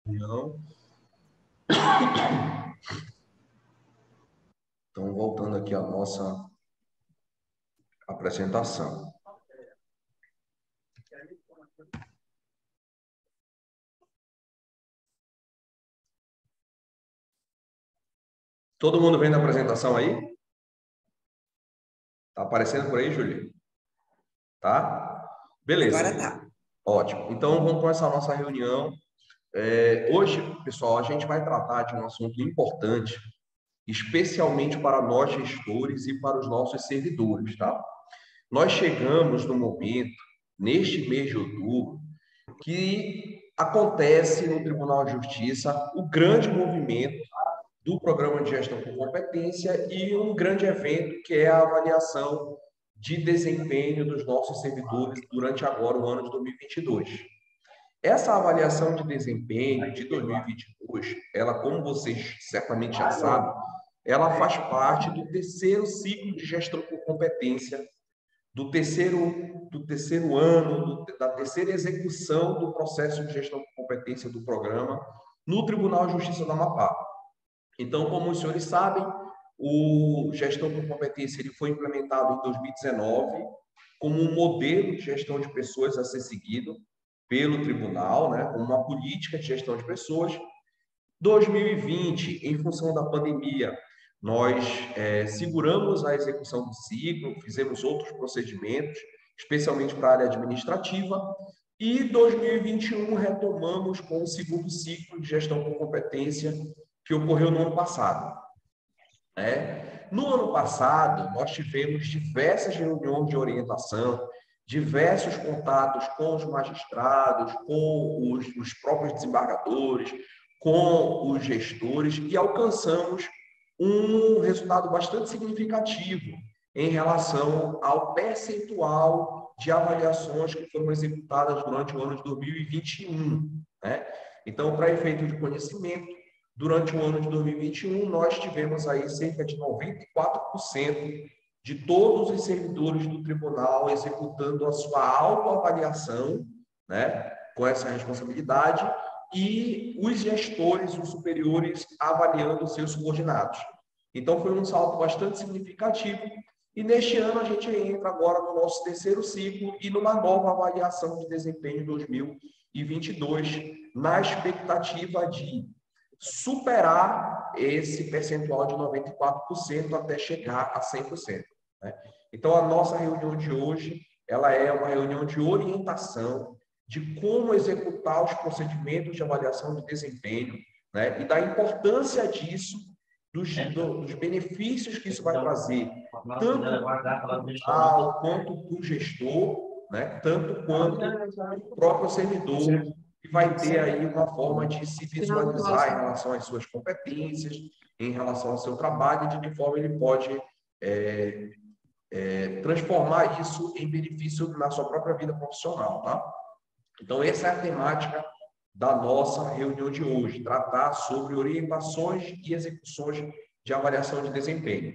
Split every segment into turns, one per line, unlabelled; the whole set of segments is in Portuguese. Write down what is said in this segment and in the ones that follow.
Não. Então, voltando aqui à nossa apresentação. Todo mundo vendo a apresentação aí? Tá aparecendo por aí, Júlio? Tá? Beleza.
Agora tá.
Ótimo. Então, vamos começar a nossa reunião. Hoje, pessoal, a gente vai tratar de um assunto importante, especialmente para nós gestores e para os nossos servidores, tá? Nós chegamos no momento, neste mês de outubro, que acontece no Tribunal de Justiça o grande movimento do Programa de Gestão por Competência e um grande evento que é a avaliação de desempenho dos nossos servidores durante agora o ano de 2022. Essa avaliação de desempenho de 2022, ela, como vocês certamente já sabem, ela faz parte do terceiro ciclo de gestão por competência, do terceiro ano, da terceira execução do processo de gestão por competência do programa no Tribunal de Justiça do Amapá. Então, como os senhores sabem, o gestão por competência ele foi implementado em 2019 como um modelo de gestão de pessoas a ser seguido pelo tribunal, né, como uma política de gestão de pessoas. 2020, em função da pandemia, nós seguramos a execução do ciclo, fizemos outros procedimentos, especialmente para a área administrativa, e 2021 retomamos com o segundo ciclo de gestão por competência que ocorreu no ano passado. No ano passado, nós tivemos diversas reuniões de orientação, diversos contatos com os magistrados, com os próprios desembargadores, com os gestores, e alcançamos um resultado bastante significativo em relação ao percentual de avaliações que foram executadas durante o ano de 2021. Então, para efeito de conhecimento, durante o ano de 2021, nós tivemos aí cerca de 94% de todos os servidores do tribunal executando a sua autoavaliação, com essa responsabilidade, e os gestores, os superiores, avaliando os seus subordinados. Então, foi um salto bastante significativo. E neste ano, a gente entra agora no nosso terceiro ciclo e numa nova avaliação de desempenho 2022, na expectativa de superar esse percentual de 94% até chegar a 100%. Então, a nossa reunião de hoje, ela é uma reunião de orientação de como executar os procedimentos de avaliação de desempenho, e da importância disso, dos benefícios que isso vai trazer, tanto para o quanto para o gestor, tanto quanto para o próprio servidor, que vai ter aí uma forma de se visualizar em relação às suas competências, em relação ao seu trabalho, e de que forma ele pode transformar isso em benefício na sua própria vida profissional, tá? Então, essa é a temática da nossa reunião de hoje, tratar sobre orientações e execuções de avaliação de desempenho.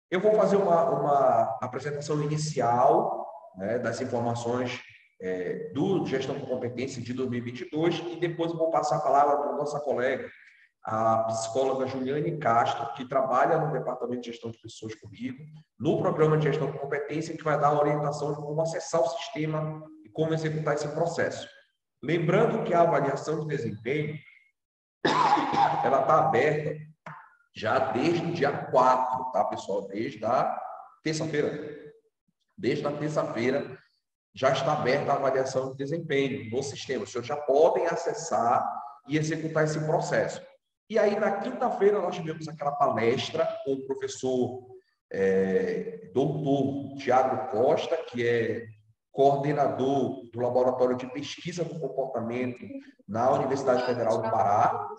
Eu vou fazer uma apresentação inicial, das informações do Gestão por Competência de 2022 e depois eu vou passar a palavra para a nossa colega, a psicóloga Juliane Castro, que trabalha no Departamento de Gestão de Pessoas comigo, no programa de Gestão por Competência, que vai dar a orientação de como acessar o sistema e como executar esse processo. Lembrando que a avaliação de desempenho, ela está aberta já desde o dia 4, tá, pessoal? Desde a terça-feira. Desde a terça-feira já está aberta a avaliação de desempenho no sistema. Os senhores já podem acessar e executar esse processo. E aí, na quinta-feira, nós tivemos aquela palestra com o professor doutor Tiago Costa, que é coordenador do Laboratório de Pesquisa do Comportamento na Universidade Federal do Pará,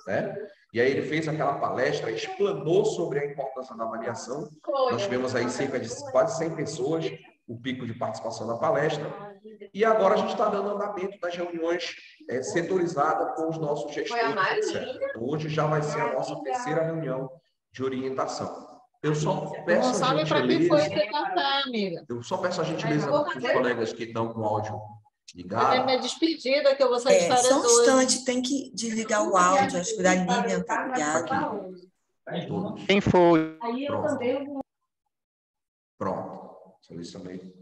E aí ele fez aquela palestra, explanou sobre a importância da avaliação. Nós tivemos aí cerca de quase 100 pessoas, o pico de participação da palestra. E agora a gente está dando andamento das reuniões setorizadas com os nossos gestores, etc. Então, hoje já vai ser a nossa terceira reunião de orientação. Eu só peço a gentileza... Eu só peço a gentileza para os colegas que estão com áudio Ligado?
Minha despedida, que eu vou sair de férias
Só um
hoje.
instante, tem que desligar o áudio. Acho que da Lívia está ligado.
Todos.
Quem foi?
Aí eu
Pronto.
também vou...
Pronto. Selecionei.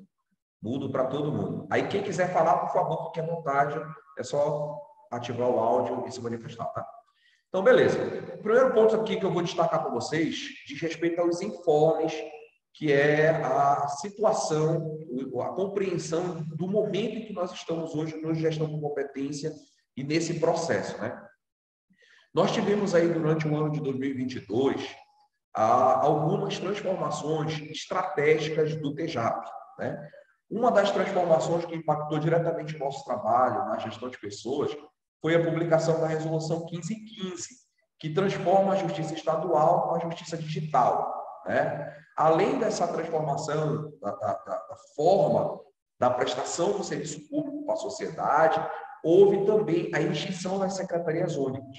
Mudo para todo mundo. Aí, quem quiser falar, por favor, fique à vontade. É só ativar o áudio e se manifestar, tá? Então, beleza. O primeiro ponto aqui que eu vou destacar para vocês diz respeito aos informes, que é a situação, a compreensão do momento em que nós estamos hoje no gestão com competência e nesse processo, né? Nós tivemos aí, durante o ano de 2022, algumas transformações estratégicas do TEJAP, né? Uma das transformações que impactou diretamente o nosso trabalho na gestão de pessoas foi a publicação da Resolução 1515, que transforma a Justiça Estadual numa Justiça Digital, né? Além dessa transformação da forma da prestação do serviço público para a sociedade, houve também a extinção das secretarias únicas.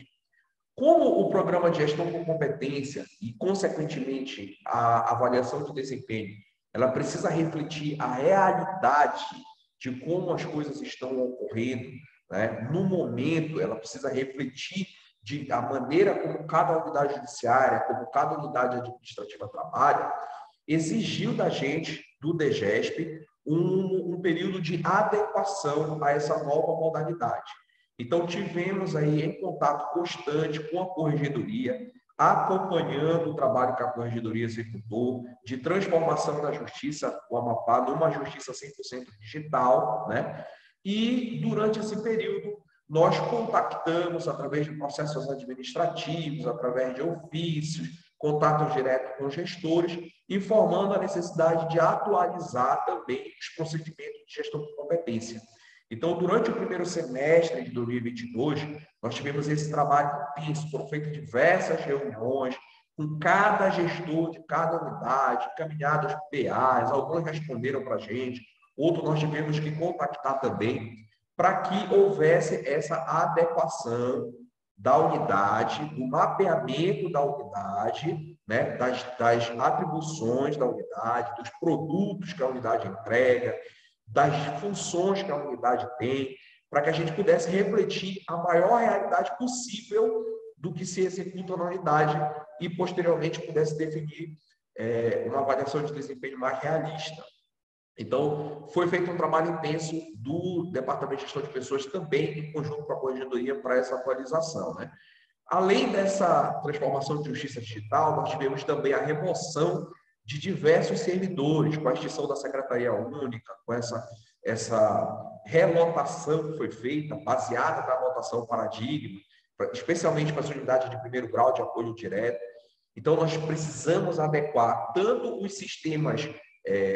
Como o programa de gestão com competência e, consequentemente, a avaliação de desempenho, ela precisa refletir a realidade de como as coisas estão ocorrendo, né? No momento, ela precisa refletir a maneira como cada unidade judiciária, como cada unidade administrativa trabalha, exigiu da gente, do DGESP, um período de adequação a essa nova modalidade. Então, tivemos aí em contato constante com a Corregedoria, acompanhando o trabalho que a Corregedoria executou de transformação da Justiça, o Amapá, numa Justiça 100% digital, né? E, durante esse período, nós contactamos, através de processos administrativos, através de ofícios, contatos diretos com gestores, informando a necessidade de atualizar também os procedimentos de gestão de competência. Então, durante o primeiro semestre de 2022, nós tivemos esse trabalho intenso, foram feitas diversas reuniões com cada gestor de cada unidade, encaminhadas PAs, alguns responderam para a gente, outros nós tivemos que contactar também, para que houvesse essa adequação da unidade, do mapeamento da unidade, né, das atribuições da unidade, dos produtos que a unidade entrega, das funções que a unidade tem, para que a gente pudesse refletir a maior realidade possível do que se executa na unidade e, posteriormente, pudesse definir uma avaliação de desempenho mais realista. Então, foi feito um trabalho intenso do Departamento de Gestão de Pessoas, também em conjunto com a Corregedoria, para essa atualização, né? Além dessa transformação de justiça digital, nós tivemos também a remoção de diversos servidores, com a extinção da Secretaria Única, com essa relotação que foi feita, baseada na lotação paradigma, especialmente para as unidades de primeiro grau de apoio direto. Então, nós precisamos adequar tanto os sistemas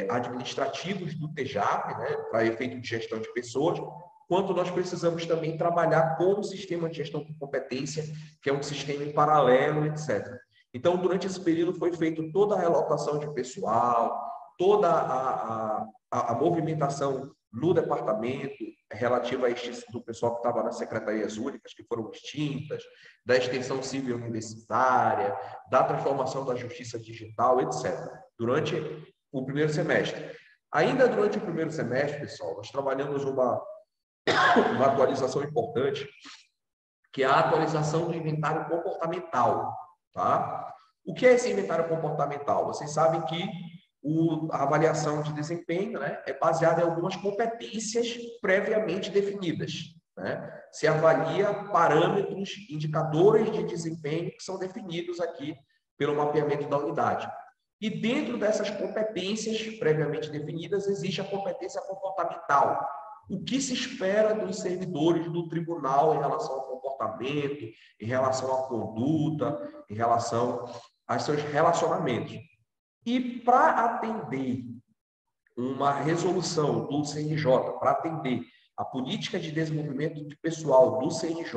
administrativos do TEJAP, né, para efeito de gestão de pessoas, quanto nós precisamos também trabalhar com o sistema de gestão com competência, que é um sistema em paralelo, etc. Então, durante esse período foi feita toda a relocação de pessoal, toda a movimentação no departamento relativa a do pessoal que estava nas secretarias únicas, que foram extintas, da extensão civil universitária, da transformação da justiça digital, etc. Durante o primeiro semestre. Ainda durante o primeiro semestre, pessoal, nós trabalhamos uma atualização importante, que é a atualização do inventário comportamental, tá? O que é esse inventário comportamental? Vocês sabem que a avaliação de desempenho, né, é baseada em algumas competências previamente definidas, né? Se avalia parâmetros, indicadores de desempenho que são definidos aqui pelo mapeamento da unidade. E dentro dessas competências previamente definidas, existe a competência comportamental. O que se espera dos servidores do tribunal em relação ao comportamento, em relação à conduta, em relação aos seus relacionamentos. E para atender uma resolução do CNJ, para atender a política de desenvolvimento de pessoal do CNJ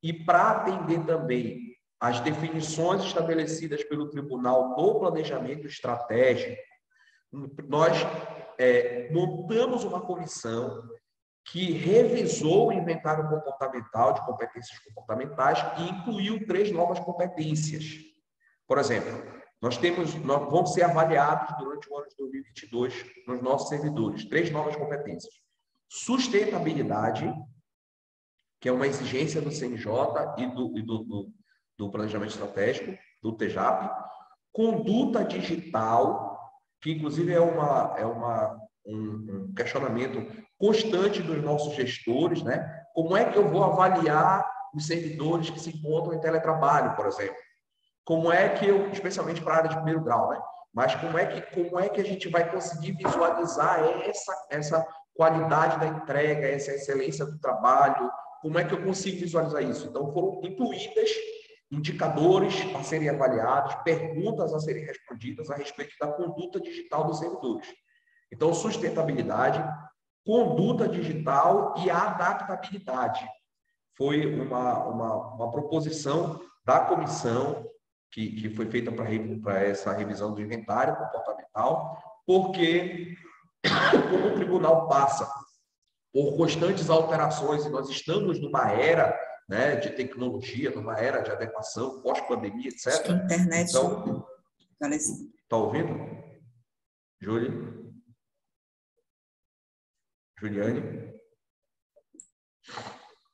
e para atender também as definições estabelecidas pelo tribunal do planejamento estratégico, nós montamos uma comissão que revisou o inventário comportamental de competências comportamentais e incluiu 3 novas competências. Por exemplo, nós vamos ser avaliados durante o ano de 2022 nos nossos servidores, 3 novas competências. sustentabilidade, que é uma exigência do CNJ e do Planejamento Estratégico, do TEJAP, conduta digital, que inclusive é um questionamento constante dos nossos gestores, né? Como é que eu vou avaliar os servidores que se encontram em teletrabalho, por exemplo? Como é que eu, especialmente para a área de primeiro grau, né? Mas como é que a gente vai conseguir visualizar essa qualidade da entrega, essa excelência do trabalho? Como é que eu consigo visualizar isso? Então, foram incluídas indicadores a serem avaliados, perguntas a serem respondidas a respeito da conduta digital dos servidores. Então, sustentabilidade, conduta digital e adaptabilidade. Foi uma proposição da comissão que foi feita para essa revisão do inventário comportamental, porque como o tribunal passa por constantes alterações, e nós estamos numa era, né, de tecnologia, numa era de adequação, pós-pandemia, etc.
Acho que a internet
Então,
parece.
está ouvindo? Júlia? Juliane?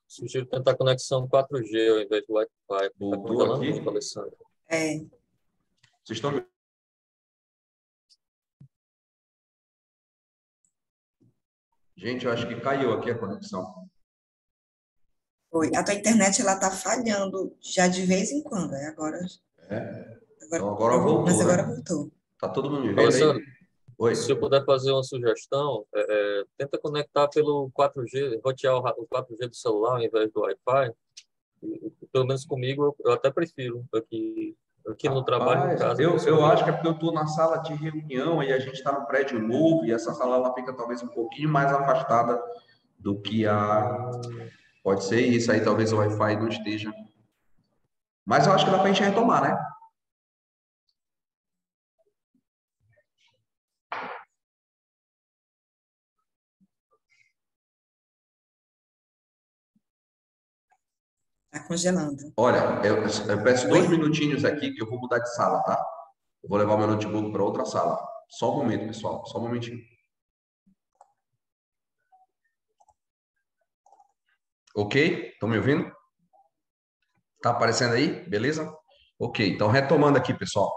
Sugiro tentar conexão 4G ao invés do Wi-Fi. Está
Voltou
congelando
aqui?
muito, Alessandro.
É,
Vocês estão me... Gente, eu acho que caiu aqui a conexão.
foi. A tua internet ela tá falhando já de vez em quando. Agora,
Então agora voltou,
mas agora
né?
voltou.
Tá todo mundo me vendo
Alessandro,
aí? Oi.
se eu puder fazer uma sugestão, tenta conectar pelo 4G, rotear o 4G do celular ao invés do Wi-Fi. Pelo menos comigo, eu até prefiro. Aqui no trabalho, no
Rapaz,
caso,
eu acho que é porque eu estou na sala de reunião e a gente está no prédio novo e essa sala ela fica talvez um pouquinho mais afastada do que a... Pode ser isso aí, talvez o Wi-Fi não esteja. Mas eu acho que dá para a gente retomar, né?
Tá congelando.
Olha, eu peço
Oi?
2 minutinhos aqui que eu vou mudar de sala, tá? Eu vou levar o meu notebook para outra sala. Só um momento, pessoal. Só um momentinho. Ok? Estão me ouvindo? Tá aparecendo aí? Beleza? Ok, então retomando aqui, pessoal.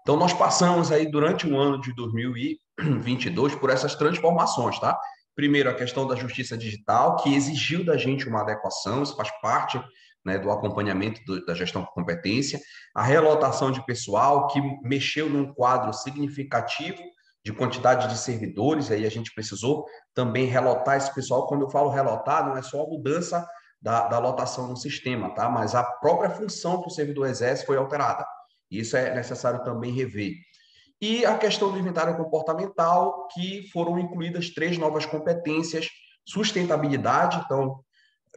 Então nós passamos aí durante o ano de 2022 por essas transformações, tá? Primeiro, a questão da justiça digital, que exigiu da gente uma adequação, isso faz parte, né, do acompanhamento da gestão com competência. A relotação de pessoal, que mexeu num quadro significativo de quantidade de servidores, aí a gente precisou também relotar esse pessoal. Quando eu falo relotar, não é só a mudança da lotação no sistema, tá? Mas a própria função que o servidor exerce foi alterada. Isso é necessário também rever. E a questão do inventário comportamental, que foram incluídas 3 novas competências: sustentabilidade, então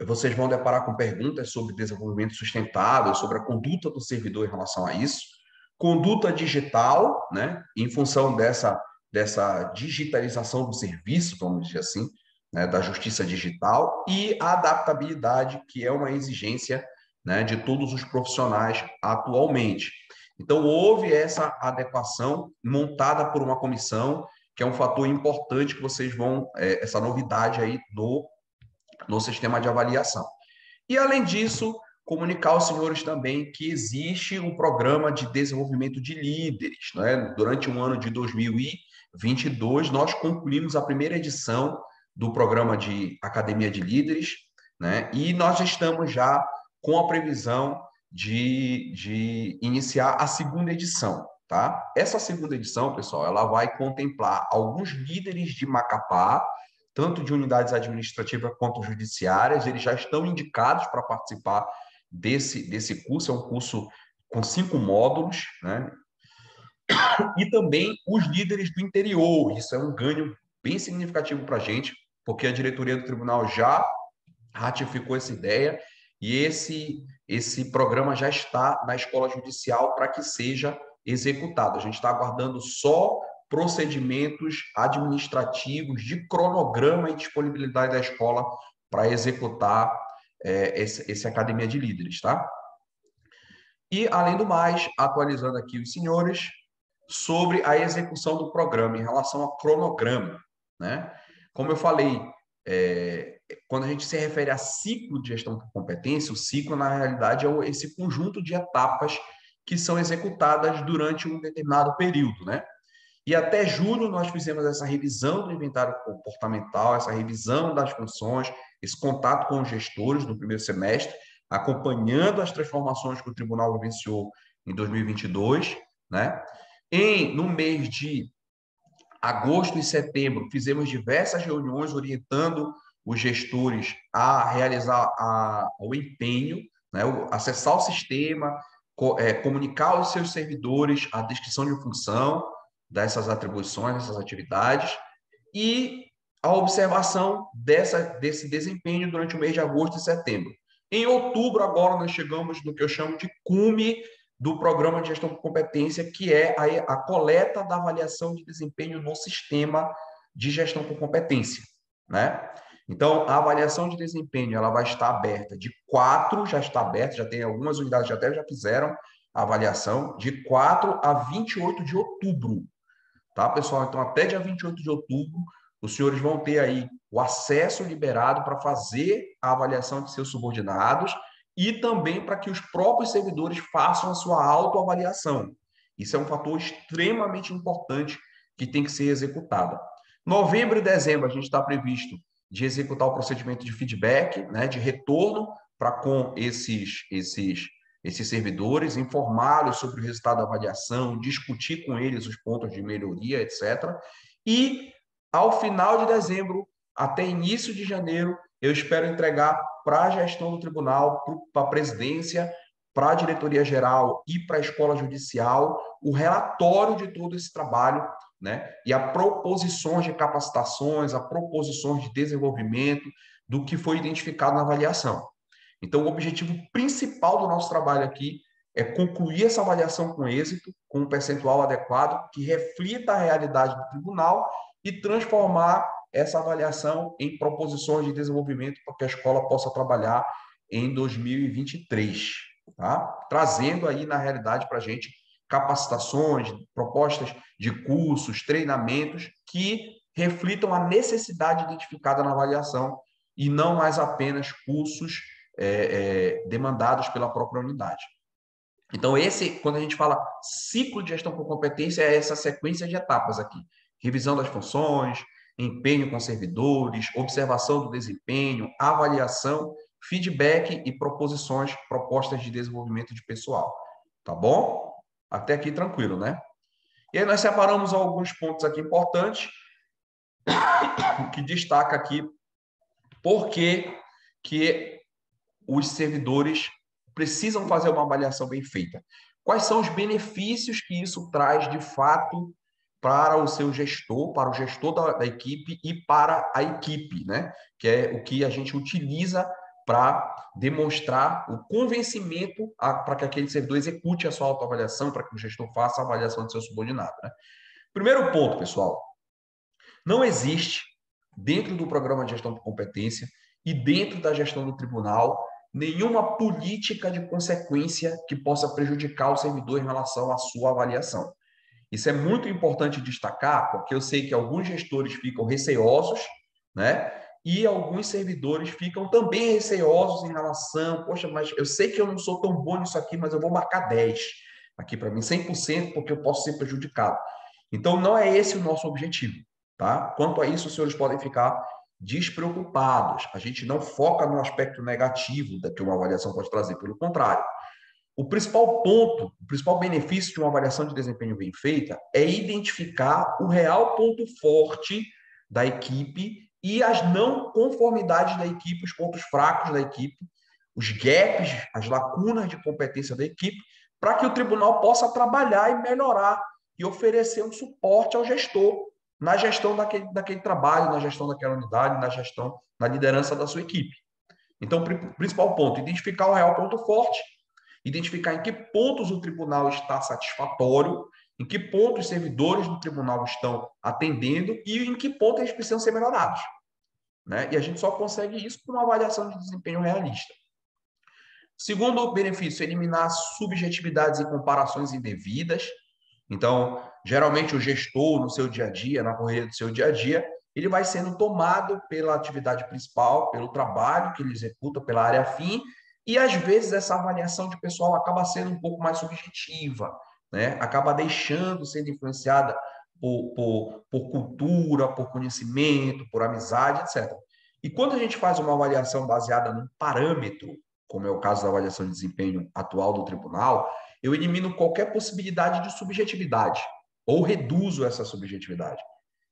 vocês vão deparar com perguntas sobre desenvolvimento sustentável, sobre a conduta do servidor em relação a isso; conduta digital, né, em função dessa digitalização do serviço, vamos dizer assim, né, da justiça digital; e a adaptabilidade, que é uma exigência, né, de todos os profissionais atualmente. Então, houve essa adequação montada por uma comissão, que é um fator importante que vocês vão, essa novidade aí no sistema de avaliação. E, além disso, comunicar aos senhores também que existe um programa de desenvolvimento de líderes, né? Durante o ano de 2022, nós concluímos a primeira edição do programa de Academia de Líderes, né? E nós estamos já com a previsão de iniciar a segunda edição, tá? Essa segunda edição, pessoal, ela vai contemplar alguns líderes de Macapá, tanto de unidades administrativas quanto judiciárias. Eles já estão indicados para participar desse curso. É um curso com 5 módulos, né? E também os líderes do interior. Isso é um ganho bem significativo para a gente, porque a diretoria do tribunal já ratificou essa ideia e esse programa já está na escola judicial para que seja executado. A gente está aguardando só procedimentos administrativos de cronograma e disponibilidade da escola para executar essa academia de líderes, tá? E, além do mais, atualizando aqui os senhores sobre a execução do programa em relação ao cronograma, né? Como eu falei, quando a gente se refere a ciclo de gestão por competência, o ciclo, na realidade, é esse conjunto de etapas que são executadas durante um determinado período, né? E até julho nós fizemos essa revisão do inventário comportamental, essa revisão das funções, esse contato com os gestores no primeiro semestre, acompanhando as transformações que o tribunal vivenciou em 2022, né? No mês de agosto e setembro, fizemos diversas reuniões orientando os gestores a realizar o empenho, né? Acessar o sistema, comunicar aos seus servidores a descrição de função dessas atribuições, dessas atividades, e a observação desse desempenho durante o mês de agosto e setembro. Em outubro, agora, nós chegamos no que eu chamo de cume do programa de gestão por competência, que é a coleta da avaliação de desempenho no sistema de gestão por competência, né? Então, a avaliação de desempenho ela vai estar aberta de 4, já está aberta, já tem algumas unidades que até já fizeram a avaliação, de 4 a 28 de outubro. Tá, pessoal? Então, até dia 28 de outubro, os senhores vão ter aí o acesso liberado para fazer a avaliação de seus subordinados e também para que os próprios servidores façam a sua autoavaliação. Isso é um fator extremamente importante que tem que ser executado. Novembro e dezembro, a gente está previsto de executar o procedimento de feedback, né, de retorno para com esses servidores, informá-los sobre o resultado da avaliação, discutir com eles os pontos de melhoria, etc. E, ao final de dezembro, até início de janeiro, eu espero entregar para a gestão do tribunal, para a presidência, para a diretoria geral e para a escola judicial, o relatório de todo esse trabalho, né? E a proposições de capacitações, a proposições de desenvolvimento do que foi identificado na avaliação. Então, o objetivo principal do nosso trabalho aqui é concluir essa avaliação com êxito, com um percentual adequado, que reflita a realidade do tribunal e transformar essa avaliação em proposições de desenvolvimento para que a escola possa trabalhar em 2023, tá? Trazendo aí, na realidade, para a gente capacitações, propostas de cursos, treinamentos que reflitam a necessidade identificada na avaliação e não mais apenas cursos demandados pela própria unidade. Então, quando a gente fala ciclo de gestão por competência, é essa sequência de etapas aqui. Revisão das funções, empenho com servidores, observação do desempenho, avaliação, feedback e propostas de desenvolvimento de pessoal. Tá bom? Até aqui tranquilo, né? E aí nós separamos alguns pontos aqui importantes que destaca aqui por que os servidores precisam fazer uma avaliação bem feita. Quais são os benefícios que isso traz, de fato, para o seu gestor, para o gestor da equipe e para a equipe, né? Que é o que a gente utiliza para demonstrar o convencimento para que aquele servidor execute a sua autoavaliação, para que o gestor faça a avaliação do seu subordinado, né? Primeiro ponto, pessoal. Não existe, dentro do programa de gestão por competência e dentro da gestão do tribunal, nenhuma política de consequência que possa prejudicar o servidor em relação à sua avaliação. Isso é muito importante destacar, porque eu sei que alguns gestores ficam receosos, né? E alguns servidores ficam também receosos em relação, poxa, mas eu sei que eu não sou tão bom nisso aqui, mas eu vou marcar 10 aqui para mim, 100%, porque eu posso ser prejudicado. Então, não é esse o nosso objetivo, tá? Quanto a isso, os senhores podem ficar despreocupados. A gente não foca no aspecto negativo que uma avaliação pode trazer, pelo contrário. O principal ponto, o principal benefício de uma avaliação de desempenho bem feita é identificar o real ponto forte da equipe e as não conformidades da equipe, os pontos fracos da equipe, os gaps, as lacunas de competência da equipe, para que o tribunal possa trabalhar e melhorar e oferecer um suporte ao gestor na gestão daquele trabalho, na gestão daquela unidade, na liderança da sua equipe. Então, o principal ponto, identificar o real ponto forte, identificar em que pontos o tribunal está satisfatório, em que pontos os servidores do tribunal estão atendendo e em que pontos eles precisam ser melhorados, né? E a gente só consegue isso com uma avaliação de desempenho realista. Segundo benefício, eliminar subjetividades e comparações indevidas. Então, geralmente o gestor, no seu dia a dia, na correria do seu dia a dia, ele vai sendo tomado pela atividade principal, pelo trabalho que ele executa, pela área afim, e às vezes essa avaliação de pessoal acaba sendo um pouco mais subjetiva, né? Acaba deixando sendo influenciada por cultura, por conhecimento, por amizade, etc. E quando a gente faz uma avaliação baseada num parâmetro, como é o caso da avaliação de desempenho atual do tribunal, eu elimino qualquer possibilidade de subjetividade, ou reduzo essa subjetividade.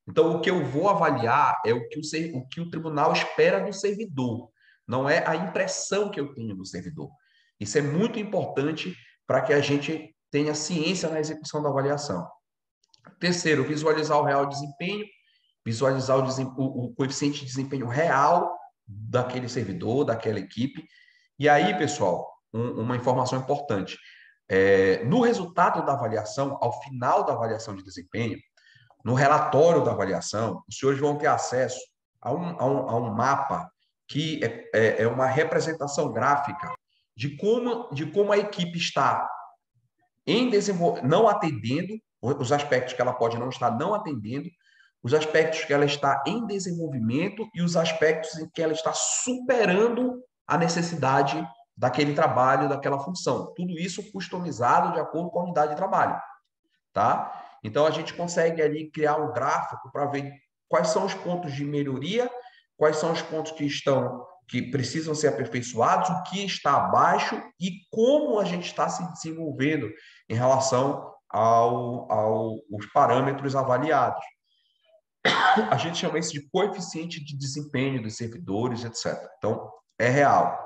Então, o que eu vou avaliar é o que o tribunal espera do servidor, não é a impressão que eu tenho do servidor. Isso é muito importante para que a gente tenha ciência na execução da avaliação. Terceiro, visualizar o real desempenho, visualizar o coeficiente de desempenho real daquele servidor, daquela equipe. E aí, pessoal, uma informação importante. No resultado da avaliação, ao final da avaliação de desempenho, no relatório da avaliação, os senhores vão ter acesso a um mapa que é uma representação gráfica de como a equipe está não atendendo, os aspectos que ela pode não estar não atendendo, os aspectos que ela está em desenvolvimento e os aspectos em que ela está superando a necessidade daquele trabalho, daquela função. Tudo isso customizado de acordo com a unidade de trabalho, tá? Então, a gente consegue ali criar um gráfico para ver quais são os pontos de melhoria, quais são os pontos que precisam ser aperfeiçoados, o que está abaixo e como a gente está se desenvolvendo em relação aos parâmetros avaliados. A gente chama isso de coeficiente de desempenho dos servidores, etc. Então, é real.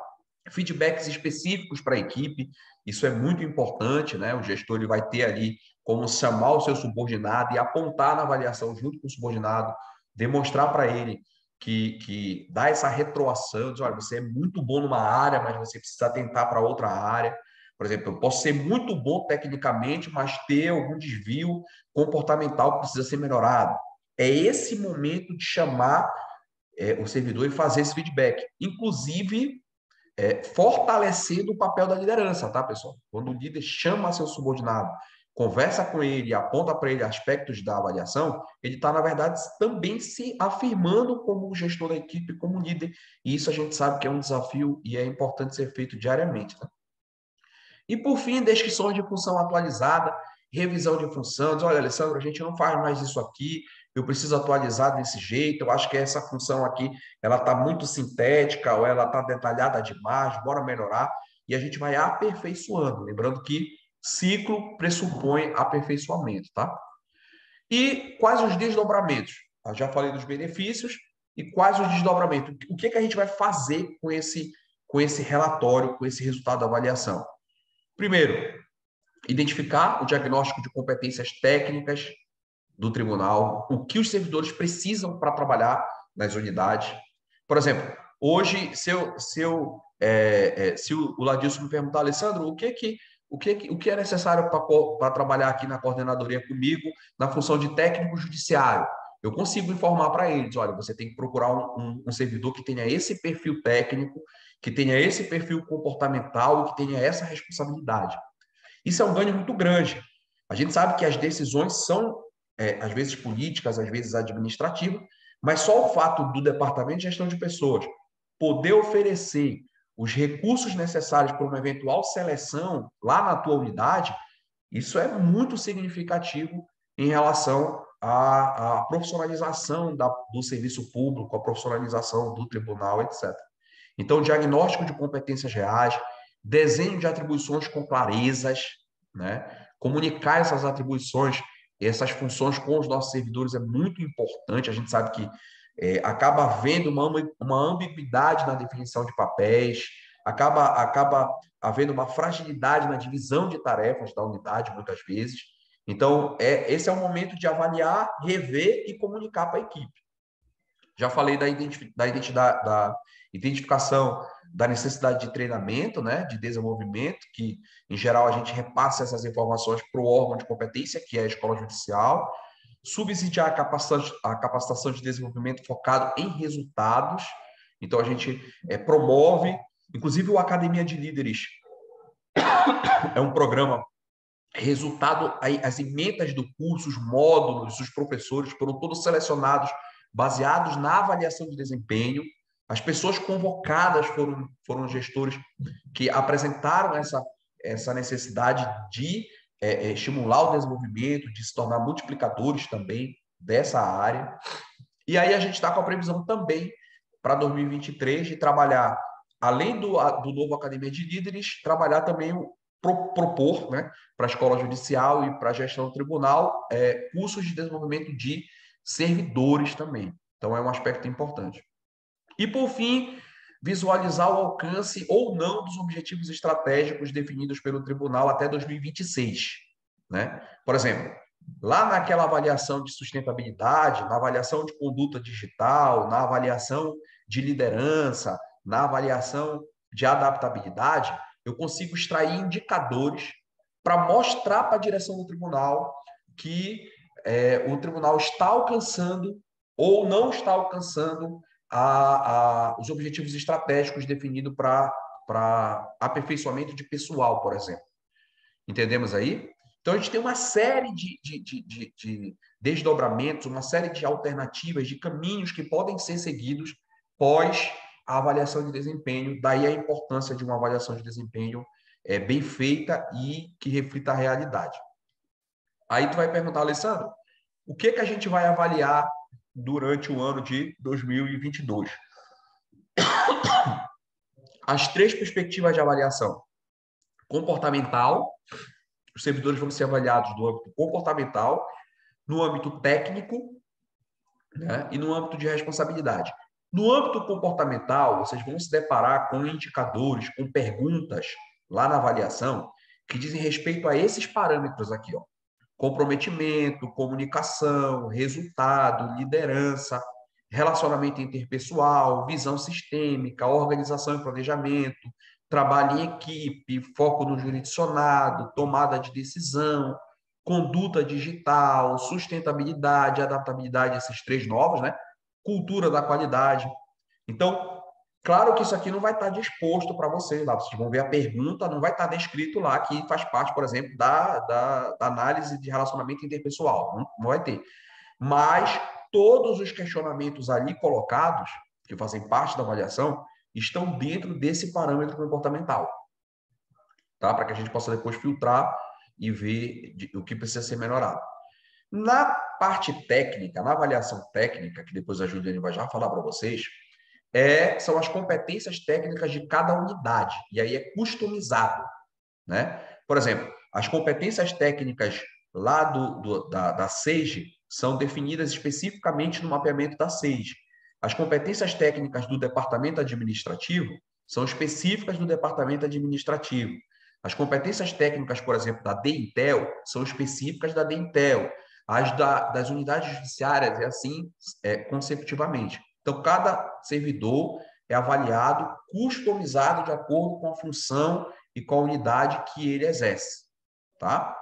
Feedbacks específicos para a equipe, isso é muito importante, né? O gestor ele vai ter ali como chamar o seu subordinado e apontar na avaliação junto com o subordinado, demonstrar para ele que dá essa retroação, diz, olha, você é muito bom numa área, mas você precisa tentar para outra área. Por exemplo, eu posso ser muito bom tecnicamente, mas ter algum desvio comportamental que precisa ser melhorado. É esse momento de chamar o servidor e fazer esse feedback. Inclusive, fortalecendo o papel da liderança, tá, pessoal? Quando o líder chama seu subordinado, conversa com ele, aponta para ele aspectos da avaliação, ele está, na verdade, também se afirmando como gestor da equipe, como líder, e isso a gente sabe que é um desafio e é importante ser feito diariamente, tá? E, por fim, descrições de função atualizada, revisão de função. Diz, olha, Alessandro, a gente não faz mais isso aqui, eu preciso atualizar desse jeito, eu acho que essa função aqui ela está muito sintética ou ela está detalhada demais, bora melhorar. E a gente vai aperfeiçoando. Lembrando que ciclo pressupõe aperfeiçoamento, tá? E quais os desdobramentos? Eu já falei dos benefícios e quais os desdobramentos? O que a gente vai fazer com esse relatório, com esse resultado da avaliação? Primeiro, identificar o diagnóstico de competências técnicas do tribunal, o que os servidores precisam para trabalhar nas unidades. Por exemplo, hoje, se o Ladilson me perguntar, Alessandro, o que é necessário para trabalhar aqui na coordenadoria comigo, na função de técnico judiciário? Eu consigo informar para eles, olha, você tem que procurar um servidor que tenha esse perfil técnico, que tenha esse perfil comportamental e que tenha essa responsabilidade. Isso é um ganho muito grande. A gente sabe que as decisões são, às vezes, políticas, às vezes administrativas, mas só o fato do Departamento de Gestão de Pessoas poder oferecer os recursos necessários para uma eventual seleção lá na tua unidade, isso é muito significativo em relação à profissionalização do serviço público, a profissionalização do tribunal, etc. Então, diagnóstico de competências reais, desenho de atribuições com clarezas, né? Comunicar essas atribuições, essas funções com os nossos servidores é muito importante. A gente sabe que acaba havendo uma ambiguidade na definição de papéis, acaba havendo uma fragilidade na divisão de tarefas da unidade, muitas vezes. Então, esse é o momento de avaliar, rever e comunicar para a equipe. Já falei da identificação da necessidade de treinamento, né, de desenvolvimento, que, em geral, a gente repassa essas informações para o órgão de competência, que é a escola judicial. Subsidiar a capacitação de desenvolvimento focado em resultados. Então, a gente promove, inclusive o Academia de Líderes é um programa resultado, as emendas do curso, os módulos, os professores foram todos selecionados baseados na avaliação de desempenho. As pessoas convocadas foram gestores que apresentaram essa necessidade de estimular o desenvolvimento, de se tornar multiplicadores também dessa área. E aí a gente está com a previsão também para 2023 de trabalhar, além do novo Academia de Líderes, trabalhar também, propor, né, para a escola judicial e para a gestão do tribunal, cursos de desenvolvimento de servidores também. Então, é um aspecto importante. E, por fim, visualizar o alcance ou não dos objetivos estratégicos definidos pelo tribunal até 2026. Né? Por exemplo, lá naquela avaliação de sustentabilidade, na avaliação de conduta digital, na avaliação de liderança, na avaliação de adaptabilidade, eu consigo extrair indicadores para mostrar para a direção do tribunal que o tribunal está alcançando ou não está alcançando os objetivos estratégicos definidos para aperfeiçoamento de pessoal, por exemplo. Entendemos aí? Então, a gente tem uma série de desdobramentos, uma série de alternativas, de caminhos que podem ser seguidos pós a avaliação de desempenho. Daí a importância de uma avaliação de desempenho bem feita e que reflita a realidade. Aí tu vai perguntar, Alessandro, o que a gente vai avaliar durante o ano de 2022? As 3 perspectivas de avaliação. Comportamental, os servidores vão ser avaliados no âmbito comportamental, no âmbito técnico, né, e no âmbito de responsabilidade. No âmbito comportamental, vocês vão se deparar com indicadores, com perguntas lá na avaliação que dizem respeito a esses parâmetros aqui, ó. Comprometimento, comunicação, resultado, liderança, relacionamento interpessoal, visão sistêmica, organização e planejamento, trabalho em equipe, foco no jurisdicionado, tomada de decisão, conduta digital, sustentabilidade, adaptabilidade, esses 3 novos, né? Cultura da qualidade. Então, claro que isso aqui não vai estar disposto para vocês lá. Vocês vão ver a pergunta, não vai estar descrito lá, que faz parte, por exemplo, da análise de relacionamento interpessoal. Não vai ter. Mas todos os questionamentos ali colocados, que fazem parte da avaliação, estão dentro desse parâmetro comportamental. Tá? Para que a gente possa depois filtrar e ver o que precisa ser melhorado. Na parte técnica, na avaliação técnica, que depois a Juliane vai já falar para vocês, são as competências técnicas de cada unidade, e aí é customizado. Né? Por exemplo, as competências técnicas lá da SEIG são definidas especificamente no mapeamento da SEIG. As competências técnicas do departamento administrativo são específicas do departamento administrativo. As competências técnicas, por exemplo, da DINTEL, são específicas da DINTEL. As das unidades judiciárias é assim consecutivamente. Então, cada servidor é avaliado, customizado de acordo com a função e com a unidade que ele exerce. Tá?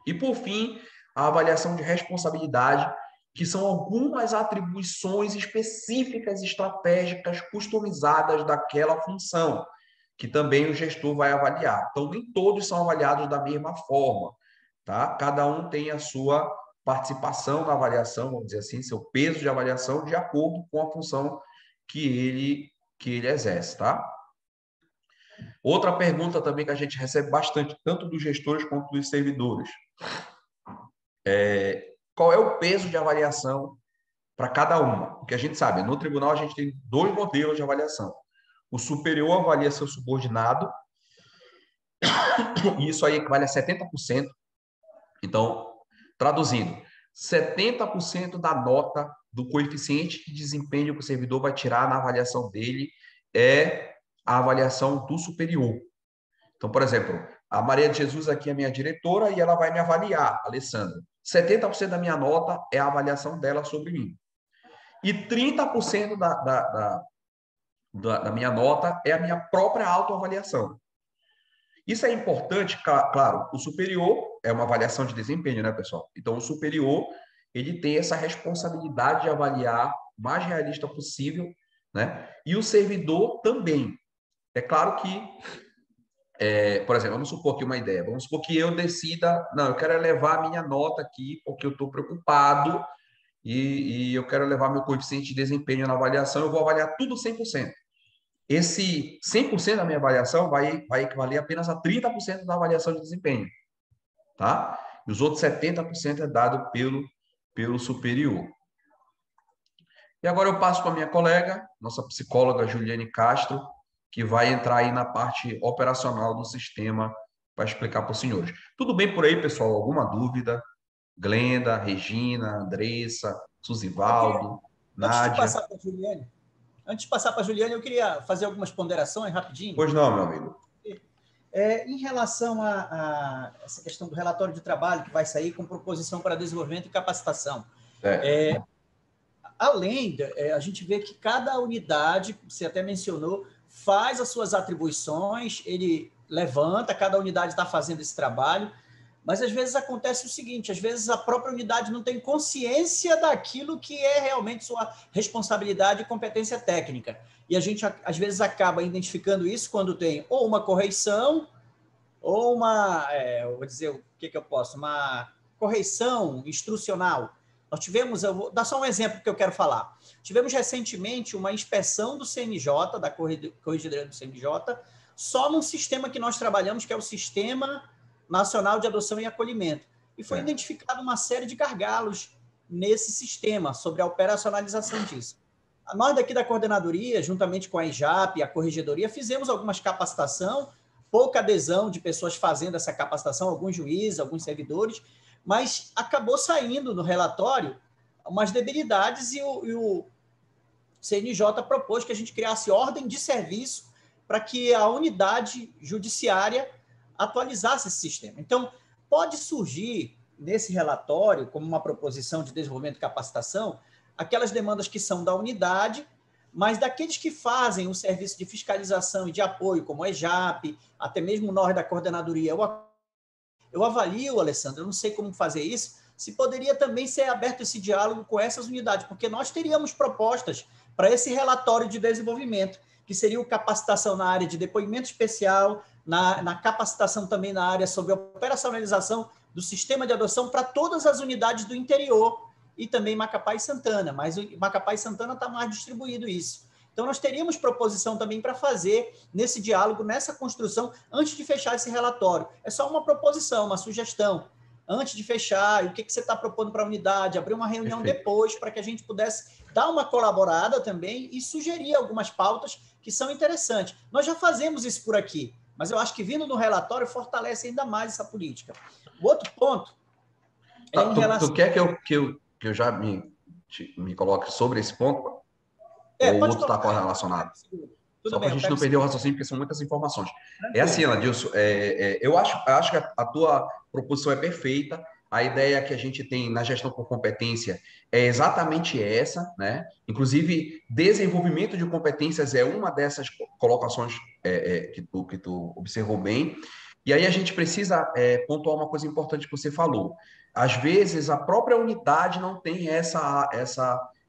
E, por fim, a avaliação de responsabilidade, que são algumas atribuições específicas, estratégicas, customizadas daquela função, que também o gestor vai avaliar. Então, nem todos são avaliados da mesma forma. Tá? Cada um tem a sua participação na avaliação, vamos dizer assim, seu peso de avaliação de acordo com a função que ele exerce, tá? Outra pergunta também que a gente recebe bastante, tanto dos gestores quanto dos servidores. Qual é o peso de avaliação para cada uma? Porque a gente sabe, no tribunal a gente tem 2 modelos de avaliação. O superior avalia seu subordinado, e isso aí equivale a 70%. Então, traduzindo, 70% da nota do coeficiente de desempenho que o servidor vai tirar na avaliação dele é a avaliação do superior. Então, por exemplo, a Maria de Jesus aqui é minha diretora e ela vai me avaliar, Alessandra. 70% da minha nota é a avaliação dela sobre mim. E 30% da minha nota é a minha própria autoavaliação. Isso é importante, claro, o superior é uma avaliação de desempenho, né, pessoal? Então, o superior, ele tem essa responsabilidade de avaliar o mais realista possível, né? E o servidor também. É claro que, por exemplo, vamos supor aqui uma ideia, vamos supor que eu decida, não, eu quero elevar a minha nota aqui, porque eu estou preocupado e eu quero levar meu coeficiente de desempenho na avaliação, eu vou avaliar tudo 100%. Esse 100% da minha avaliação vai equivaler apenas a 30% da avaliação de desempenho, tá? E os outros 70% é dado pelo superior. E agora eu passo para a minha colega, nossa psicóloga Juliane Castro, que vai entrar aí na parte operacional do sistema para explicar para os senhores. Tudo bem por aí, pessoal? Alguma dúvida? Glenda, Regina, Andressa,
Eu queria,
Suzivaldo,
antes de
Nádia.
passar para a Juliane, eu queria fazer algumas ponderações rapidinho.
Pois não, meu amigo.
Em relação a essa questão do relatório de trabalho que vai sair com proposição para desenvolvimento e capacitação. A gente vê que cada unidade, você até mencionou, faz as suas atribuições, ele levanta, cada unidade está fazendo esse trabalho, mas às vezes acontece o seguinte, às vezes a própria unidade não tem consciência daquilo que é realmente sua responsabilidade e competência técnica. E a gente, às vezes, acaba identificando isso quando tem ou uma correção, ou uma correção instrucional. Nós tivemos, eu vou dar só um exemplo que eu quero falar. Tivemos recentemente uma inspeção do CNJ, da Corregedoria do CNJ, só num sistema que nós trabalhamos, que é o Sistema Nacional de Adoção e Acolhimento. E foi identificado uma série de gargalos nesse sistema, sobre a operacionalização disso. Nós daqui da coordenadoria, juntamente com a IJAP e a Corregedoria, fizemos algumas capacitação, pouca adesão de pessoas fazendo essa capacitação, alguns juízes, alguns servidores, mas acabou saindo no relatório umas debilidades e o CNJ propôs que a gente criasse ordem de serviço para que a unidade judiciária atualizasse esse sistema. Então, pode surgir nesse relatório, como uma proposição de desenvolvimento e capacitação, aquelas demandas que são da unidade, mas daqueles que fazem o serviço de fiscalização e de apoio, como a EJAP, até mesmo nós da coordenadoria. Eu avalio, Alessandro, eu não sei como fazer isso, se poderia também ser aberto esse diálogo com essas unidades, porque nós teríamos propostas para esse relatório de desenvolvimento, que seria o capacitação na área de depoimento especial, na capacitação também na área sobre a operacionalização do sistema de adoção para todas as unidades do interior e também Macapá e Santana, mas o Macapá e Santana está mais distribuído isso. Então, nós teríamos proposição também para fazer nesse diálogo, nessa construção, antes de fechar esse relatório. É só uma proposição, uma sugestão. Antes de fechar, o que você está propondo para a unidade, abrir uma reunião depois, para que a gente pudesse dar uma colaborada também e sugerir algumas pautas que são interessantes. Nós já fazemos isso por aqui, mas eu acho que vindo no relatório fortalece ainda mais essa política. O outro ponto é em relação...
Tu quer que eu já me coloque sobre esse ponto? Ou o outro está correlacionado? Só para a gente não perder o raciocínio, porque são muitas informações. É assim, Anadilson, eu acho que a tua proposição é perfeita. A ideia que a gente tem na gestão por competência é exatamente essa, né? Inclusive, desenvolvimento de competências é uma dessas colocações que tu observou bem. E aí a gente precisa pontuar uma coisa importante que você falou. Às vezes, a própria unidade não tem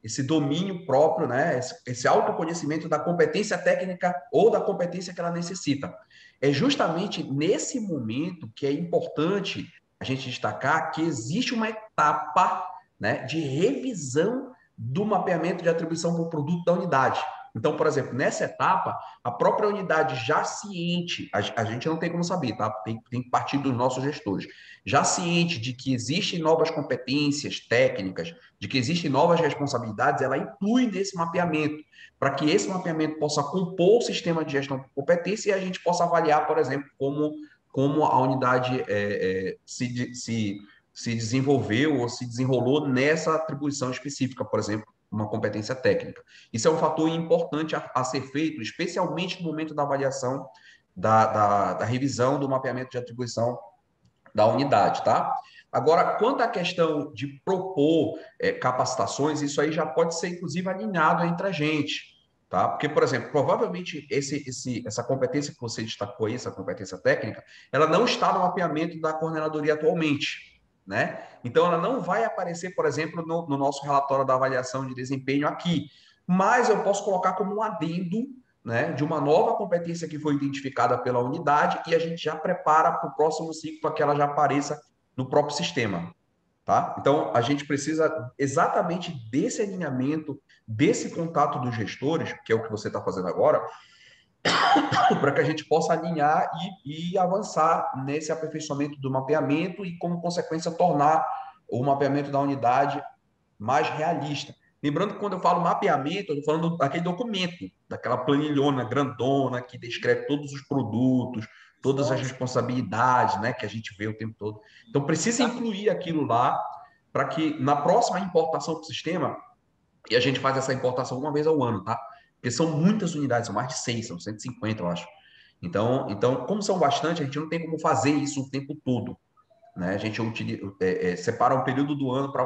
esse domínio próprio, né? Esse autoconhecimento da competência técnica ou da competência que ela necessita. É justamente nesse momento que é importante a gente destacar que existe uma etapa, né, de revisão do mapeamento de atribuição por produto da unidade. Então, por exemplo, nessa etapa, a própria unidade já ciente, a gente não tem como saber, tá? Tem que partir dos nossos gestores, já ciente de que existem novas competências técnicas, de que existem novas responsabilidades, ela inclui nesse mapeamento, para que esse mapeamento possa compor o sistema de gestão por competência e a gente possa avaliar, por exemplo, como a unidade se desenvolveu ou se desenrolou nessa atribuição específica, por exemplo, uma competência técnica. Isso é um fator importante a ser feito, especialmente no momento da avaliação da revisão do mapeamento de atribuição da unidade, tá? Agora, quanto à questão de propor capacitações, isso aí já pode ser, inclusive, alinhado entre a gente, tá? Porque, por exemplo, provavelmente essa competência que você destacou aí, essa competência técnica, ela não está no mapeamento da coordenadoria atualmente, né? Então, ela não vai aparecer, por exemplo, no nosso relatório da avaliação de desempenho aqui, mas eu posso colocar como um adendo, né, de uma nova competência que foi identificada pela unidade e a gente já prepara para o próximo ciclo para que ela já apareça no próprio sistema. tá? Então, a gente precisa exatamente desse alinhamento, desse contato dos gestores, que é o que você está fazendo agora, para que a gente possa alinhar e avançar nesse aperfeiçoamento do mapeamento e, como consequência, tornar o mapeamento da unidade mais realista. Lembrando que quando eu falo mapeamento, eu estou falando daquele documento, daquela planilhona grandona que descreve todos os produtos, todas as responsabilidades, né, que a gente vê o tempo todo. Então, precisa incluir aquilo lá para que na próxima importação para o sistema, e a gente faz essa importação uma vez ao ano, tá? Porque são muitas unidades, são mais de 100, são 150, eu acho. Então, como são bastante, a gente não tem como fazer isso o tempo todo, né? A gente separa um período do ano para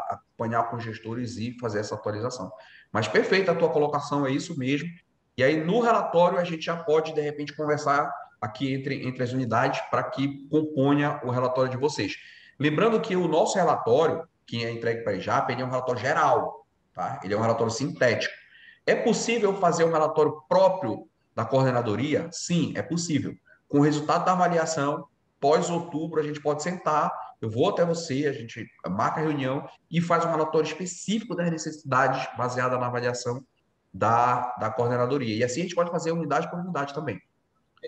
acompanhar com os gestores e fazer essa atualização. Mas perfeita a tua colocação, é isso mesmo. E aí, no relatório, a gente já pode, de repente, conversar aqui entre as unidades para que componha o relatório de vocês. Lembrando que o nosso relatório, que é entregue para a EJAP, ele é um relatório geral, tá? Ele é um relatório sintético. É possível fazer um relatório próprio da coordenadoria? Sim, é possível. Com o resultado da avaliação, pós-outubro, a gente pode sentar, eu vou até você, a gente marca a reunião e faz um relatório específico das necessidades baseada na avaliação da coordenadoria. E assim a gente pode fazer unidade por unidade também.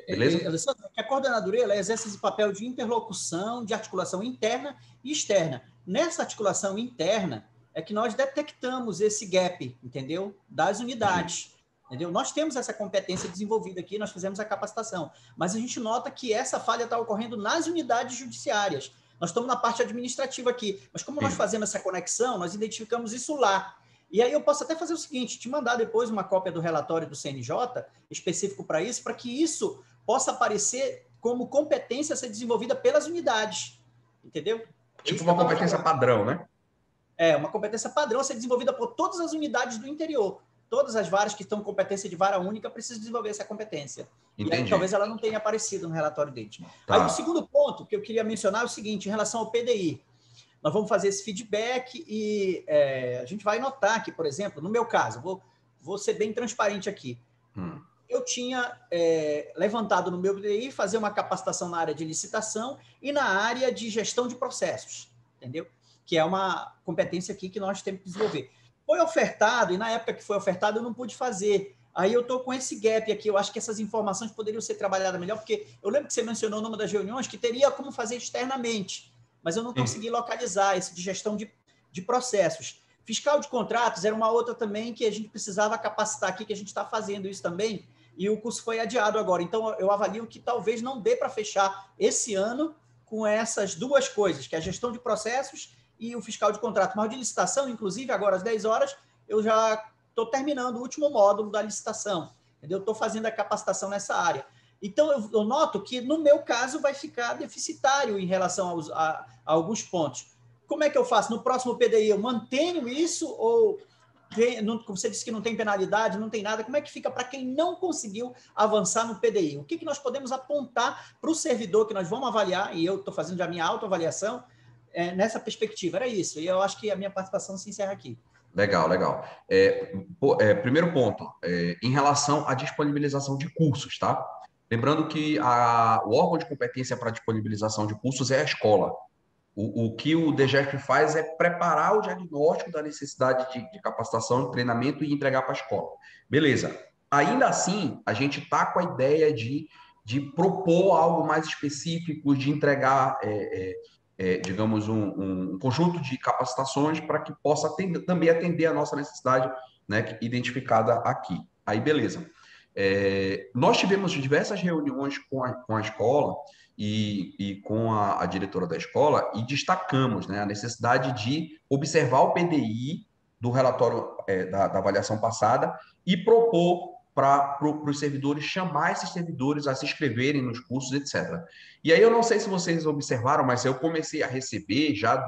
Beleza?
Alessandro, a coordenadoria ela exerce esse papel de interlocução, de articulação interna e externa. Nessa articulação interna é que nós detectamos esse gap, entendeu? Das unidades. Entendeu? Nós temos essa competência desenvolvida aqui, nós fizemos a capacitação, mas a gente nota que essa falha está ocorrendo nas unidades judiciárias. Nós estamos na parte administrativa aqui, mas como nós fazemos essa conexão, nós identificamos isso lá. E aí eu posso até fazer o seguinte, te mandar depois uma cópia do relatório do CNJ, específico para isso, para que isso possa aparecer como competência a ser desenvolvida pelas unidades. Entendeu?
Tipo uma competência padrão, né?
É, uma competência padrão a ser desenvolvida por todas as unidades do interior. Todas as varas que estão com competência de vara única precisam desenvolver essa competência.
Entendi.
E aí, talvez ela não tenha aparecido no relatório deles.
Tá.
Aí o segundo ponto que eu queria mencionar é o seguinte, em relação ao PDI. Nós vamos fazer esse feedback e a gente vai notar que, por exemplo, no meu caso, vou ser bem transparente aqui. Eu tinha levantado no meu PDI fazer uma capacitação na área de licitação e na área de gestão de processos, entendeu? Que é uma competência aqui que nós temos que desenvolver. Foi ofertado, e na época que foi ofertado eu não pude fazer. Aí eu estou com esse gap aqui, eu acho que essas informações poderiam ser trabalhadas melhor, porque eu lembro que você mencionou numa das reuniões que teria como fazer externamente, mas eu não consegui localizar esse de gestão de processos. Fiscal de contratos era uma outra também que a gente precisava capacitar aqui, que a gente está fazendo isso também, e o curso foi adiado agora. Então, eu avalio que talvez não dê para fechar esse ano com essas duas coisas, que é a gestão de processos e o fiscal de contrato. Mas de licitação, inclusive, agora às 10 horas, eu já estou terminando o último módulo da licitação. Entendeu? Estou fazendo a capacitação nessa área. Então, eu noto que, no meu caso, vai ficar deficitário em relação a alguns pontos. Como é que eu faço? No próximo PDI, eu mantenho isso ou, como você disse que não tem penalidade, não tem nada, como é que fica para quem não conseguiu avançar no PDI? O que nós podemos apontar para o servidor que nós vamos avaliar, e eu estou fazendo já a minha autoavaliação, nessa perspectiva? Era isso, e eu acho que a minha participação se encerra aqui.
Legal, legal. Primeiro ponto, em relação à disponibilização de cursos, tá? Lembrando que o órgão de competência para disponibilização de cursos é a escola. O que o DGESP faz é preparar o diagnóstico da necessidade de capacitação, de treinamento e entregar para a escola. Beleza. Ainda assim, a gente está com a ideia de propor algo mais específico, de entregar, digamos, um conjunto de capacitações para que possa também atender a nossa necessidade, né, identificada aqui. Aí, beleza. Nós tivemos diversas reuniões com a escola e com a diretora da escola e destacamos, né, a necessidade de observar o PDI do relatório da avaliação passada e propor para os servidores, chamar esses servidores a se inscreverem nos cursos, etc. E aí eu não sei se vocês observaram, mas eu comecei a receber já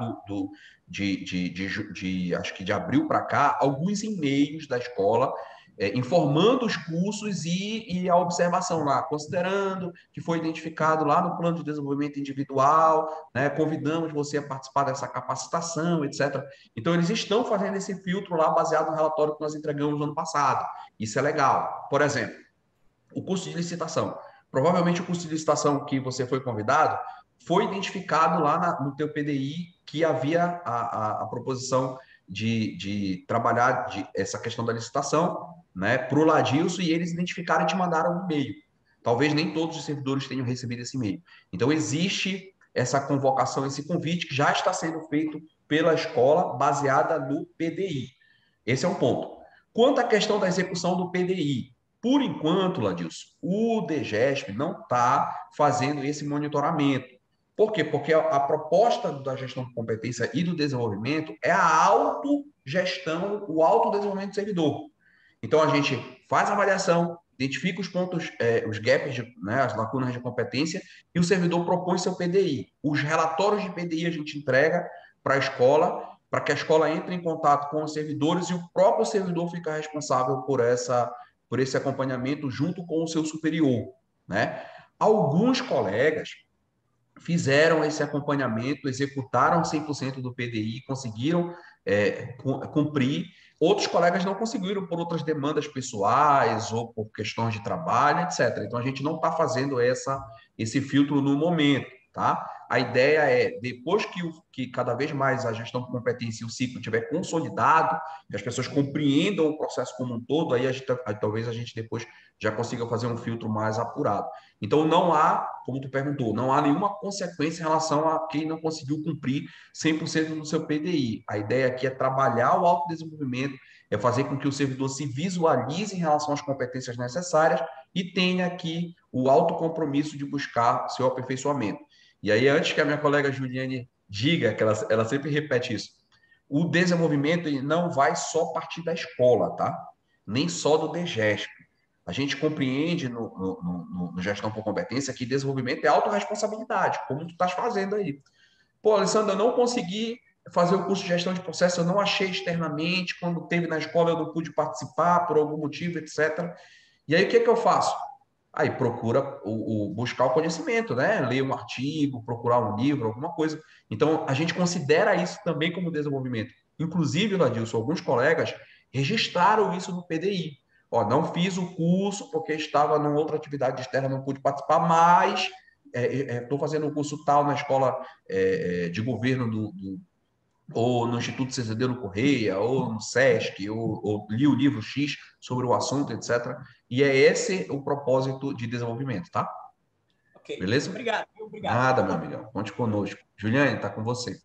acho que de abril para cá, alguns e-mails da escola informando os cursos e a observação lá, considerando que foi identificado lá no plano de desenvolvimento individual, né, convidamos você a participar dessa capacitação, etc. Então, eles estão fazendo esse filtro lá baseado no relatório que nós entregamos no ano passado. Isso é legal. Por exemplo, o curso de licitação. Provavelmente o curso de licitação que você foi convidado foi identificado lá no teu PDI que havia a proposição de trabalhar essa questão da licitação, né, para o Ladilson, e eles identificaram e te mandaram um e-mail. Talvez nem todos os servidores tenham recebido esse e-mail. Então, existe essa convocação, esse convite que já está sendo feito pela escola, baseada no PDI. Esse é um ponto. Quanto à questão da execução do PDI, por enquanto, Ladilson, o DGESP não está fazendo esse monitoramento. Por quê? Porque a proposta da gestão de competência e do desenvolvimento é a autogestão, o autodesenvolvimento do servidor. Então, a gente faz a avaliação, identifica os pontos, os gaps, né, as lacunas de competência, e o servidor propõe seu PDI. Os relatórios de PDI a gente entrega para a escola, para que a escola entre em contato com os servidores e o próprio servidor fica responsável por esse acompanhamento junto com o seu superior, né? Alguns colegas fizeram esse acompanhamento, executaram 100% do PDI, conseguiram cumprir. Outros colegas não conseguiram por outras demandas pessoais ou por questões de trabalho, etc. Então, a gente não está fazendo esse filtro no momento, tá? A ideia é, depois que cada vez mais a gestão de competência e o ciclo estiver consolidado, que as pessoas compreendam o processo como um todo, aí talvez a gente depois já consiga fazer um filtro mais apurado. Então, não há, como tu perguntou, não há nenhuma consequência em relação a quem não conseguiu cumprir 100% do seu PDI. A ideia aqui é trabalhar o autodesenvolvimento, é fazer com que o servidor se visualize em relação às competências necessárias e tenha aqui o autocompromisso de buscar seu aperfeiçoamento. E aí, antes que a minha colega Juliane diga, que ela sempre repete isso, o desenvolvimento não vai só partir da escola, tá? Nem só do DGESP. A gente compreende no gestão por competência que desenvolvimento é autorresponsabilidade, como tu estás fazendo aí. Pô, Alessandro, eu não consegui fazer o curso de gestão de processo, eu não achei externamente, quando teve na escola eu não pude participar por algum motivo, etc. E aí o que eu faço? Aí procura buscar o conhecimento, né? Ler um artigo, procurar um livro, alguma coisa. Então, a gente considera isso também como desenvolvimento. Inclusive, Ladilson, alguns colegas registraram isso no PDI. Ó, não fiz o curso porque estava numa outra atividade externa, não pude participar, mas estou fazendo um curso tal na escola de governo ou no Instituto Cesadeiro Correia, ou no SESC, ou li o livro X sobre o assunto, etc. E é esse o propósito de desenvolvimento, tá?
Ok.
Beleza?
Obrigado.
Nada, meu amigão. Conte conosco. Juliane, está com você.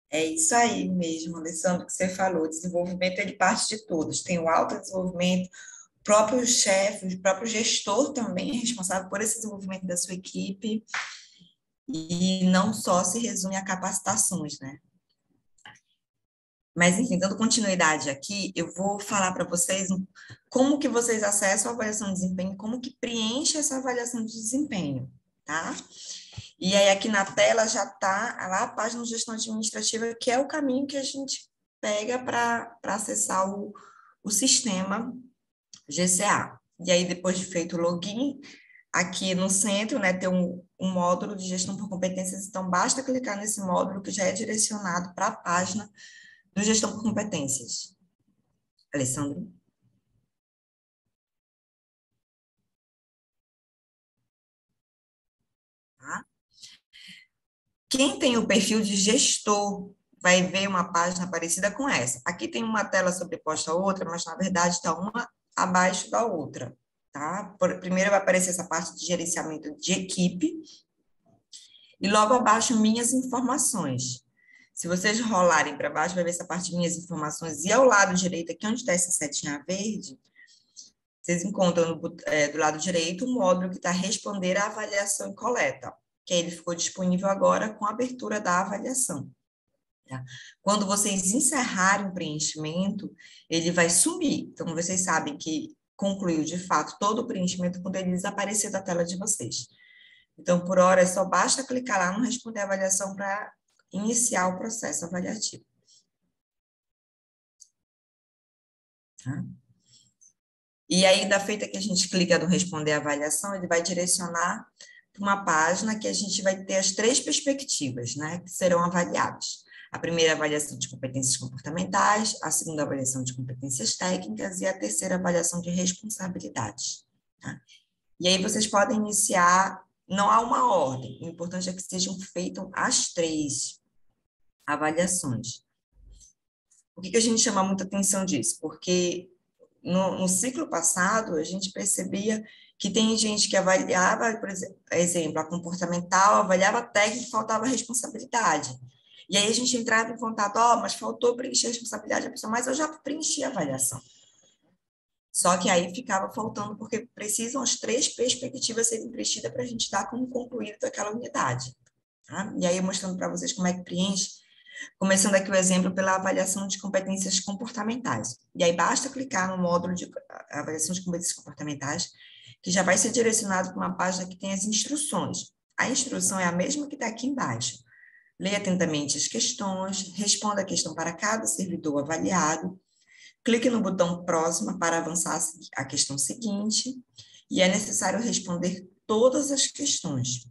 É isso aí mesmo, Alessandro, que você falou. O desenvolvimento ele parte de todos. Tem o autodesenvolvimento, o próprio chefe, o próprio gestor também é responsável por esse desenvolvimento da sua equipe. E não só se resume a capacitações, né? Mas, enfim, dando continuidade aqui, eu vou falar para vocês como que vocês acessam a avaliação de desempenho, como que preenche essa avaliação de desempenho, tá? E aí, aqui na tela já está lá a página de gestão administrativa, que é o caminho que a gente pega para acessar o sistema GCA. E aí, depois de feito o login, aqui no centro, né, tem um módulo de gestão por competências, então basta clicar nesse módulo que já é direcionado para a página do gestão por competências. Alessandro? Tá? Quem tem o perfil de gestor vai ver uma página parecida com essa. Aqui tem uma tela sobreposta à outra, mas na verdade está uma abaixo da outra. Tá? Primeiro vai aparecer essa parte de gerenciamento de equipe e logo abaixo minhas informações. Se vocês rolarem para baixo, vai ver essa parte de minhas informações e ao lado direito, aqui onde está essa setinha verde, vocês encontram do lado direito o módulo que está responder à avaliação e coleta, que ele ficou disponível agora com a abertura da avaliação. Tá? Quando vocês encerrarem o preenchimento, ele vai sumir. Então, vocês sabem que concluiu, de fato, todo o preenchimento quando ele desaparecer da tela de vocês. Então, por hora, só basta clicar lá no Responder a Avaliação para iniciar o processo avaliativo. Tá? E aí, da feita que a gente clica no Responder a Avaliação, ele vai direcionar para uma página que a gente vai ter as 3 perspectivas, né, que serão avaliadas. A primeira avaliação de competências comportamentais, a segunda avaliação de competências técnicas e a terceira avaliação de responsabilidades. Tá? E aí vocês podem iniciar, não há uma ordem, o importante é que sejam feitas as 3. avaliações. Por que a gente chama muita atenção disso? Porque no ciclo passado, a gente percebia que tem gente que avaliava, por exemplo, a comportamental, avaliava a técnica e faltava responsabilidade. E aí a gente entrava em contato, mas faltou preencher a responsabilidade da pessoa, mas eu já preenchi a avaliação. Só que aí ficava faltando, porque precisam as 3 perspectivas serem preenchidas para a gente dar como concluído aquela unidade. Tá? E aí, mostrando para vocês como é que preenche, começando aqui o exemplo pela avaliação de competências comportamentais. E aí, basta clicar no módulo de avaliação de competências comportamentais, que já vai ser direcionado para uma página que tem as instruções. A instrução é a mesma que está aqui embaixo. Leia atentamente as questões, responda a questão para cada servidor avaliado, clique no botão próxima para avançar a questão seguinte, e é necessário responder todas as questões,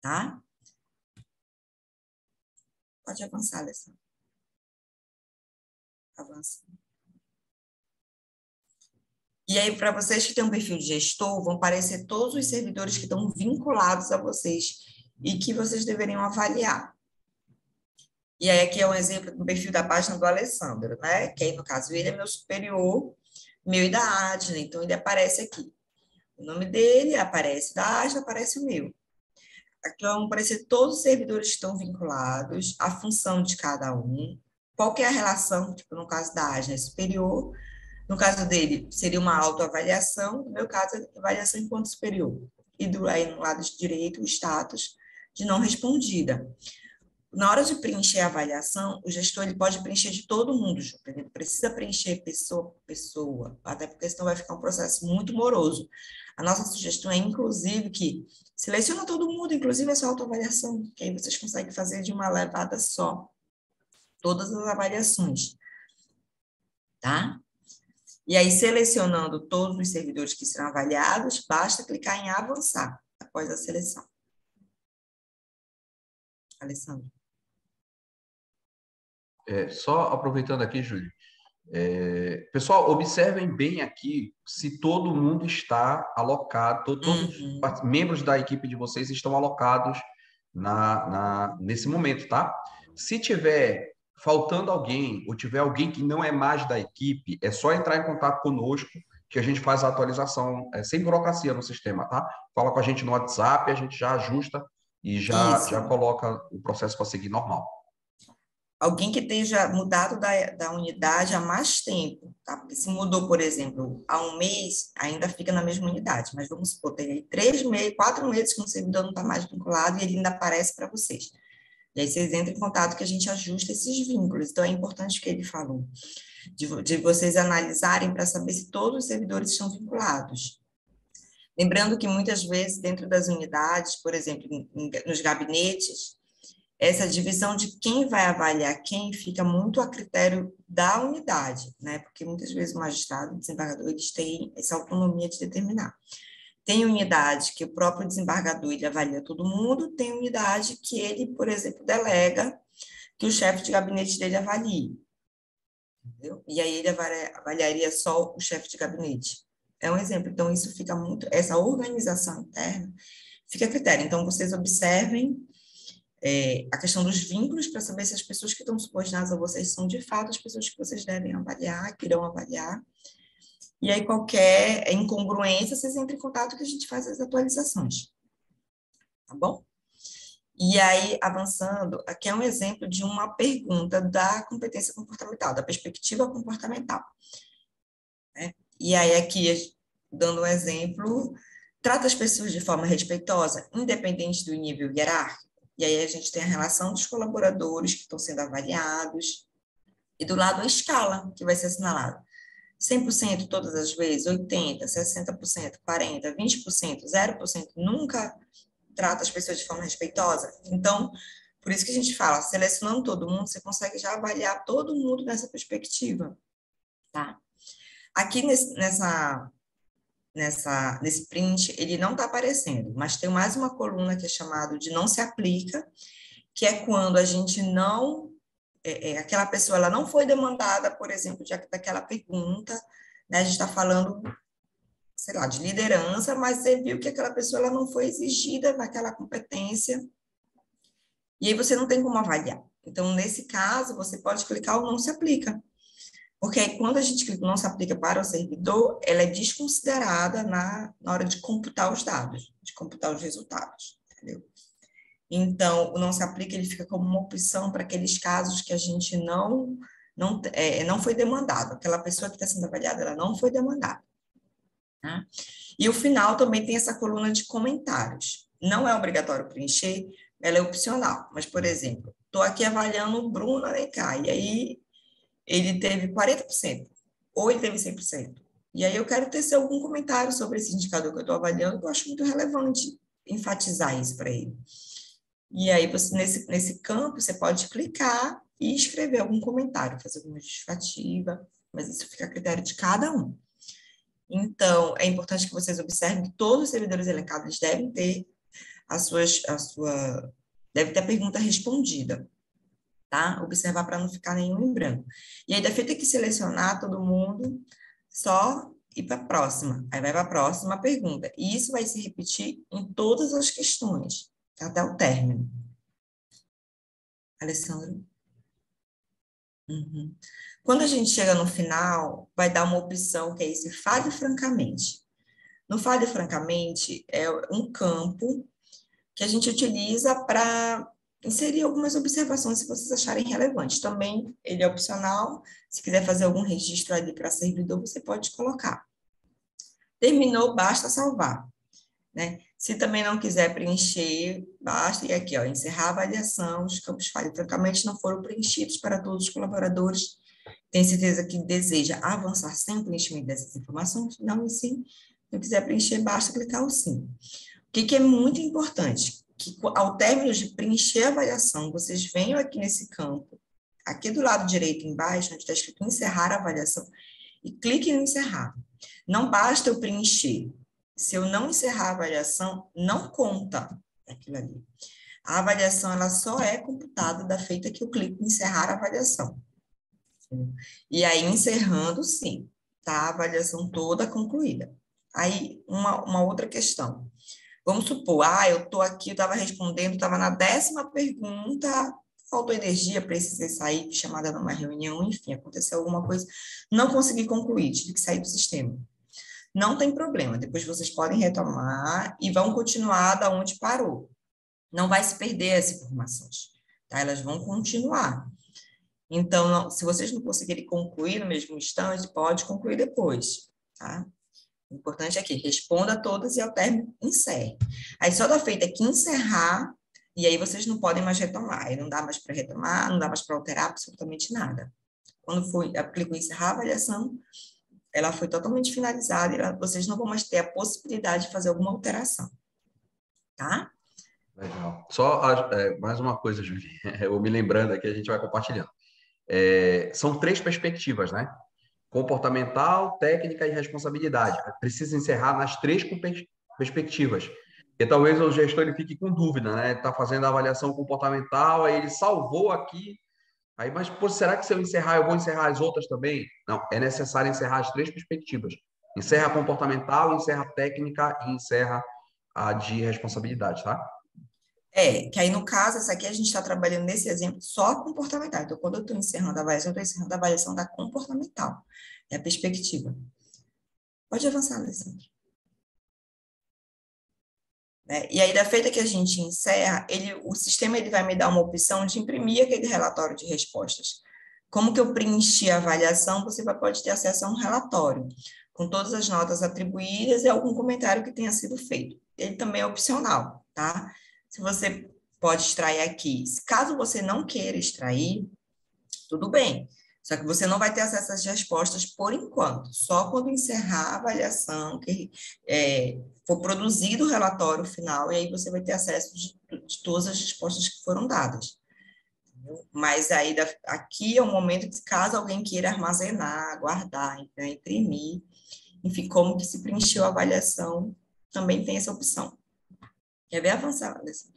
tá? Pode avançar, Alessandra. Avança. E aí, para vocês que têm um perfil de gestor, vão aparecer todos os servidores que estão vinculados a vocês e que vocês deveriam avaliar. E aí, aqui é um exemplo do perfil da página do Alessandro, né? Que aí, no caso, ele é meu superior, meu e da Adna, então ele aparece aqui. O nome dele aparece, da Adna aparece o meu. Aqui vão aparecer todos os servidores que estão vinculados, a função de cada um, qual que é a relação, tipo, no caso da Adna é superior, no caso dele seria uma autoavaliação, no meu caso, avaliação enquanto superior. E aí, no lado direito, o status de não respondida. Na hora de preencher a avaliação, o gestor ele pode preencher de todo mundo, ele não precisa preencher pessoa por pessoa, até porque senão vai ficar um processo muito moroso. A nossa sugestão é, inclusive, que seleciona todo mundo, inclusive essa autoavaliação, que aí vocês conseguem fazer de uma levada só, todas as avaliações, tá? E aí, selecionando todos os servidores que serão avaliados, basta clicar em avançar após a seleção. Alessandro.
Só aproveitando aqui, Júlio. Pessoal, observem bem aqui se todo mundo está alocado, todos os membros da equipe de vocês estão alocados nesse momento, tá? Se tiver faltando alguém, ou tiver alguém que não é mais da equipe, é só entrar em contato conosco, que a gente faz a atualização sem burocracia no sistema, tá? Fala com a gente no WhatsApp, a gente já ajusta e já coloca o processo para seguir normal.
Alguém que esteja mudado da unidade há mais tempo, tá? Porque se mudou, por exemplo, há um mês, ainda fica na mesma unidade, mas vamos supor, tem aí 3 meses, 4 meses que o servidor não está mais vinculado e ele ainda aparece para vocês. E aí vocês entram em contato que a gente ajusta esses vínculos. Então, é importante o que ele falou, de vocês analisarem para saber se todos os servidores estão vinculados. Lembrando que muitas vezes, dentro das unidades, por exemplo, nos gabinetes, essa divisão de quem vai avaliar quem fica muito a critério da unidade, né? Porque muitas vezes o magistrado, o desembargador, eles têm essa autonomia de determinar. Tem unidade que o próprio desembargador ele avalia todo mundo, tem unidade que ele, por exemplo, delega que o chefe de gabinete dele avalie. Entendeu? E aí ele avaliaria só o chefe de gabinete. É um exemplo. Então, isso fica muito... Essa organização interna fica a critério. Então, vocês observem a questão dos vínculos para saber se as pessoas que estão subordinadas a vocês são, de fato, as pessoas que vocês devem avaliar, que irão avaliar. E aí, qualquer incongruência, vocês entram em contato que a gente faz as atualizações. Tá bom? E aí, avançando, aqui é um exemplo de uma pergunta da competência comportamental, da perspectiva comportamental. Né? E aí, aqui, dando um exemplo, trata as pessoas de forma respeitosa, independente do nível hierárquico. E aí, a gente tem a relação dos colaboradores que estão sendo avaliados, e do lado a escala que vai ser assinalada. 100% todas as vezes, 80%, 60%, 40%, 20%, 0%, nunca trata as pessoas de forma respeitosa. Então, por isso que a gente fala, selecionando todo mundo, você consegue já avaliar todo mundo nessa perspectiva, tá? Aqui nesse print, ele não está aparecendo, mas tem mais uma coluna que é chamada de não se aplica, que é quando a gente não... aquela pessoa ela não foi demandada, por exemplo, daquela pergunta, né? A gente está falando, sei lá, de liderança, mas você viu que aquela pessoa ela não foi exigida naquela competência, e aí você não tem como avaliar. Então, nesse caso, você pode clicar o não se aplica. Porque aí, quando a gente clica o não se aplica para o servidor, ela é desconsiderada na hora de computar os dados, de computar os resultados, entendeu? Então, o não se aplica, ele fica como uma opção para aqueles casos que a gente não foi demandado. Aquela pessoa que está sendo avaliada, ela não foi demandada. Tá? E o final também tem essa coluna de comentários. Não é obrigatório preencher, ela é opcional. Mas, por exemplo, estou aqui avaliando o Bruno Alencar, e aí ele teve 40%, ou ele teve 100%. E aí eu quero tecer algum comentário sobre esse indicador que eu estou avaliando, que eu acho muito relevante enfatizar isso para ele. E aí, você, nesse campo, você pode clicar e escrever algum comentário, fazer alguma justificativa, mas isso fica a critério de cada um. Então, é importante que vocês observem que todos os servidores elencados devem ter deve ter a pergunta respondida, tá? Observar para não ficar nenhum em branco. E aí, deve ter que selecionar todo mundo, só ir para a próxima. Aí vai para a próxima pergunta. E isso vai se repetir em todas as questões, até o término. Alessandro? Uhum. Quando a gente chega no final, vai dar uma opção que é esse fale francamente. No fale francamente é um campo que a gente utiliza para inserir algumas observações se vocês acharem relevantes. Também ele é opcional, se quiser fazer algum registro ali para servidor, você pode colocar. Terminou, basta salvar, né? Se também não quiser preencher, basta, e aqui, ó, encerrar a avaliação, os campos fale francamente não foram preenchidos para todos os colaboradores. Tem certeza que deseja avançar sem o preenchimento dessas informações? Não, e sim. Se não quiser preencher, basta clicar o sim. O que é muito importante? Que ao término de preencher a avaliação, vocês venham aqui nesse campo, aqui do lado direito embaixo, onde está escrito encerrar a avaliação, e clique em encerrar. Não basta eu preencher. Se eu não encerrar a avaliação, não conta aquilo ali. A avaliação, ela só é computada da feita que eu clico em encerrar a avaliação. E aí, encerrando, sim, tá? A avaliação toda concluída. Aí, uma outra questão. Vamos supor, eu estou aqui, eu estava respondendo, estava na 10ª pergunta, faltou energia, precisei sair, fui chamada numa reunião, enfim, aconteceu alguma coisa, não consegui concluir, tive que sair do sistema. Não tem problema, depois vocês podem retomar e vão continuar da onde parou. Não vai se perder as informações, tá? Elas vão continuar. Então, se vocês não conseguirem concluir no mesmo instante, pode concluir depois, tá? O importante é que responda todas e ao término encerre. Aí só da feita que encerrar, e aí vocês não podem mais retomar. Aí não dá mais para retomar, não dá mais para alterar absolutamente nada. Quando eu clico em encerrar a avaliação, ela foi totalmente finalizada e vocês não vão mais ter a possibilidade de fazer alguma alteração. Tá?
Legal. Só mais uma coisa, Julie. Eu me lembrando aqui, a gente vai compartilhando. São 3 perspectivas, né? Comportamental, técnica e responsabilidade. Precisa encerrar nas 3 perspectivas. E talvez o gestor ele fique com dúvida, né? Está fazendo a avaliação comportamental, aí ele salvou aqui. Aí, mas, pô, será que se eu encerrar, eu vou encerrar as outras também? Não, é necessário encerrar as 3 perspectivas. Encerra a comportamental, encerra a técnica e encerra a de responsabilidade, tá?
Que aí no caso, essa aqui a gente está trabalhando nesse exemplo só comportamental. Então, quando eu estou encerrando a avaliação, eu estou encerrando a avaliação da comportamental. É a perspectiva. Pode avançar, Alessandro. E aí, da feita que a gente encerra, o sistema ele vai me dar uma opção de imprimir aquele relatório de respostas. Como que eu preenchi a avaliação, você pode ter acesso a um relatório, com todas as notas atribuídas e algum comentário que tenha sido feito. Ele também é opcional, tá? Se você pode extrair aqui. Caso você não queira extrair, tudo bem. Só que você não vai ter acesso às respostas por enquanto. Só quando encerrar a avaliação, que for produzido o relatório final, e aí você vai ter acesso de todas as respostas que foram dadas. Entendeu? Mas aí, aqui é o momento que, caso alguém queira armazenar, guardar, né, imprimir, enfim, como que se preencheu a avaliação, também tem essa opção. Quer ver avançar, Alessandro?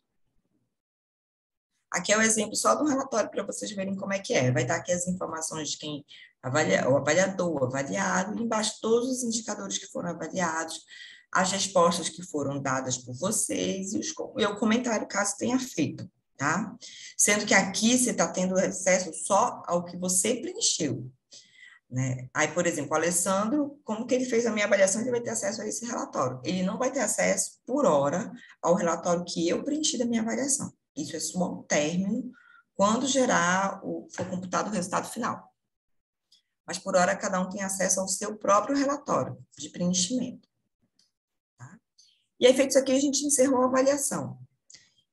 Aqui é o exemplo só do relatório para vocês verem como é que é. Vai estar aqui as informações de quem avalia, o avaliador, o avaliado, e embaixo todos os indicadores que foram avaliados, as respostas que foram dadas por vocês e o comentário, caso tenha feito. tá? Sendo que aqui você está tendo acesso só ao que você preencheu, né? Aí, por exemplo, o Alessandro, como que ele fez a minha avaliação, ele vai ter acesso a esse relatório. Ele não vai ter acesso, por hora, ao relatório que eu preenchi da minha avaliação. Isso é só um término, quando for computado o resultado final. Mas, por hora, cada um tem acesso ao seu próprio relatório de preenchimento. Tá? E aí, feito isso aqui, a gente encerrou a avaliação.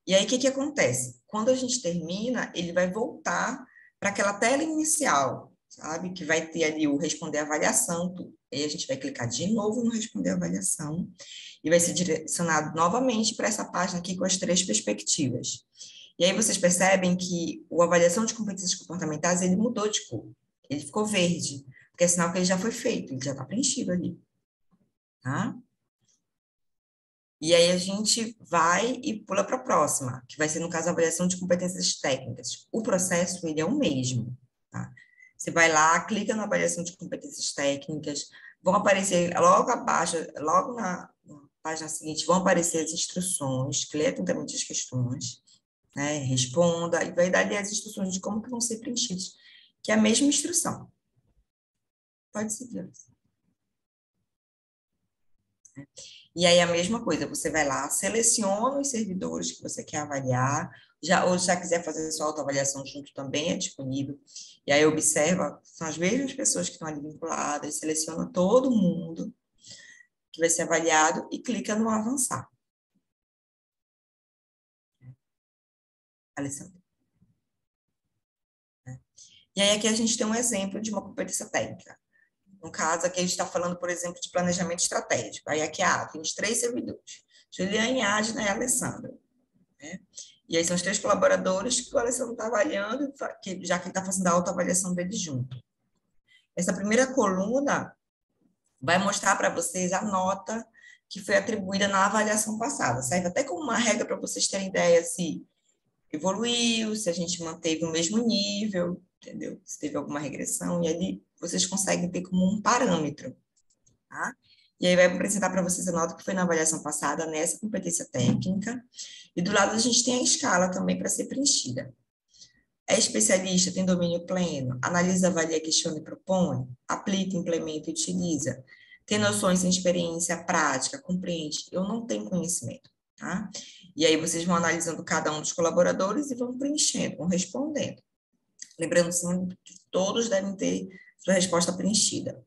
E aí, o que acontece? Quando a gente termina, ele vai voltar para aquela tela inicial, sabe? Que vai ter ali o responder a avaliação, tudo. Aí a gente vai clicar de novo no responder a avaliação e vai ser direcionado novamente para essa página aqui com as 3 perspectivas. E aí vocês percebem que o avaliação de competências comportamentais, ele mudou de cor. Ele ficou verde, porque é sinal que ele já foi feito, ele já está preenchido ali. Tá? E aí a gente vai e pula para a próxima, que vai ser, no caso, a avaliação de competências técnicas. O processo, ele é o mesmo, tá? Você vai lá, clica na avaliação de competências técnicas, vão aparecer logo abaixo, logo na página seguinte, vão aparecer as instruções, que lê atentamente as questões, né? Responda, e vai dar ali as instruções de como que vão ser preenchidos, que é a mesma instrução. Pode seguir. E aí, a mesma coisa, você vai lá, seleciona os servidores que você quer avaliar, ou já quiser fazer sua autoavaliação junto também é disponível. E aí, observa, são as mesmas pessoas que estão ali vinculadas, seleciona todo mundo que vai ser avaliado e clica no avançar. Alessandra. E aí, aqui a gente tem um exemplo de uma competência técnica. No caso, aqui a gente está falando, por exemplo, de planejamento estratégico. Aí aqui, tem os 3 servidores, Juliane, Adna e Alessandra. Né? E aí são os 3 colaboradores que o Alessandro está avaliando, já que ele está fazendo a autoavaliação dele junto. Essa primeira coluna vai mostrar para vocês a nota que foi atribuída na avaliação passada. Serve até como uma regra para vocês terem ideia se evoluiu, se a gente manteve o mesmo nível, entendeu? Se teve alguma regressão, e ali vocês conseguem ter como um parâmetro, tá? E aí vai apresentar para vocês a nota que foi na avaliação passada, nessa competência técnica, e do lado a gente tem a escala também para ser preenchida. É especialista, tem domínio pleno, analisa, avalia, questiona e propõe, aplica, implementa e utiliza, tem noções sem experiência prática, compreende, eu não tenho conhecimento, tá? E aí vocês vão analisando cada um dos colaboradores e vão preenchendo, vão respondendo. Lembrando sempre que todos devem ter sua resposta preenchida.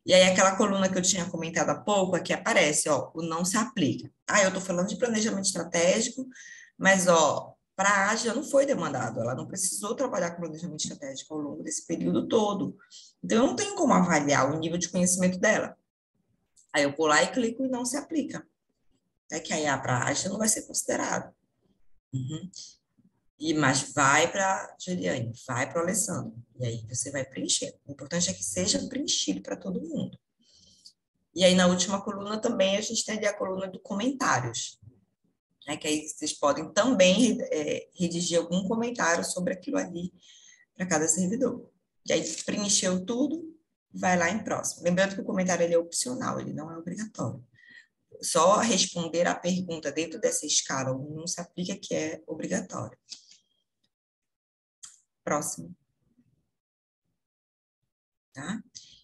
E aí, aquela coluna que eu tinha comentado há pouco, aqui aparece, o não se aplica. Eu estou falando de planejamento estratégico, mas, para a Ágia não foi demandado, ela não precisou trabalhar com planejamento estratégico ao longo desse período todo. Então, eu não tenho como avaliar o nível de conhecimento dela. Aí eu vou lá e clico e não se aplica. É que aí para a Ágia não vai ser considerado. Mas vai para a Juliane, vai para o Alessandro. E aí você vai preencher. O importante é que seja preenchido para todo mundo. E aí, na última coluna também, a gente tem ali a coluna do comentários. Né? Que aí vocês podem também redigir algum comentário sobre aquilo ali para cada servidor. E aí, preencheu tudo, vai lá em próximo. Lembrando que o comentário ele é opcional, ele não é obrigatório. Só responder a pergunta dentro dessa escala não se aplica, que é obrigatório. Próximo. Tá?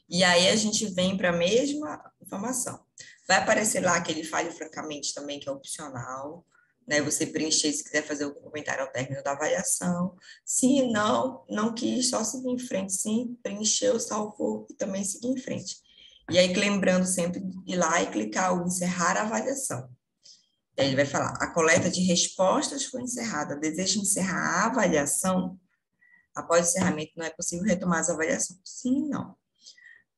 E aí a gente vem para a mesma informação. Vai aparecer lá aquele fale francamente também, que é opcional, né? Você preencher se quiser fazer o comentário ao término da avaliação. Se não quis, só seguir em frente. Sim, preencheu, salvou e também seguir em frente. E aí, lembrando sempre de ir lá e clicar o encerrar a avaliação. E aí ele vai falar, a coleta de respostas foi encerrada. Deseja encerrar a avaliação? Após o encerramento, não é possível retomar as avaliações. Sim, não.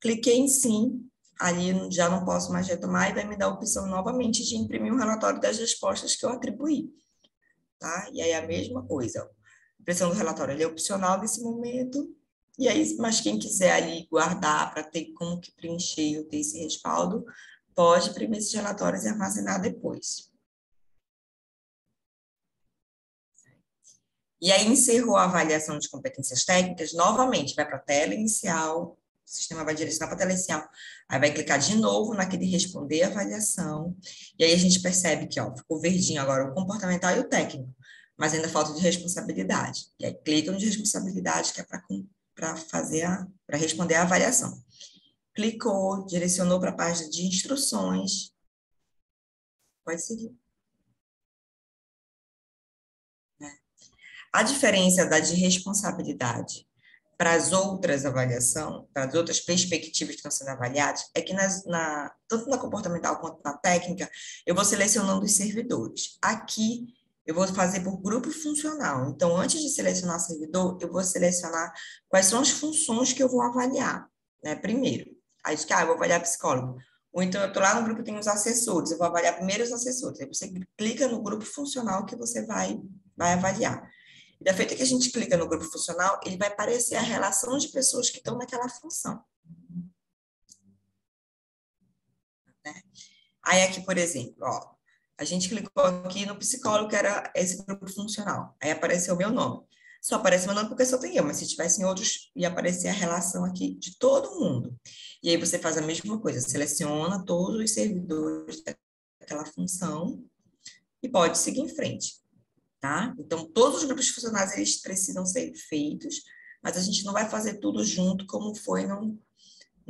Cliquei em sim, ali já não posso mais retomar e vai me dar a opção novamente de imprimir um relatório das respostas que eu atribuí. Tá? E aí a mesma coisa. A impressão do relatório ele é opcional nesse momento, e aí, mas quem quiser ali guardar para ter como que preencher ou ter esse respaldo, pode imprimir esses relatórios e armazenar depois. E aí, encerrou a avaliação de competências técnicas, novamente, vai para a tela inicial, o sistema vai direcionar para a tela inicial, aí vai clicar de novo naquele responder a avaliação, e aí a gente percebe que ficou verdinho agora o comportamental e o técnico. mas ainda falta de responsabilidade. E aí clica no de responsabilidade, que é para responder a avaliação. Clicou, direcionou para a página de instruções. Pode seguir. A diferença da de responsabilidade para as outras avaliações, para as outras perspectivas que estão sendo avaliadas, é que tanto na comportamental quanto na técnica, eu vou selecionando os servidores. Aqui, eu vou fazer por grupo funcional. Então, antes de selecionar servidor, eu vou selecionar quais são as funções que eu vou avaliar, né? Primeiro, aí eu vou avaliar psicólogo. Ou então, eu estou lá no grupo, tem os assessores, eu vou avaliar primeiro os assessores. Aí você clica no grupo funcional que você vai avaliar. E da feita que a gente clica no grupo funcional, ele vai aparecer a relação de pessoas que estão naquela função. Né? Aí aqui, por exemplo, ó, a gente clicou aqui no psicólogo, que era esse grupo funcional. Aí apareceu o meu nome. Só aparece meu nome porque só tem eu, mas se tivessem outros, ia aparecer a relação aqui de todo mundo. E aí você faz a mesma coisa, seleciona todos os servidores daquela função e pode seguir em frente. Tá? Então, todos os grupos funcionais, eles precisam ser feitos, mas a gente não vai fazer tudo junto, como foi no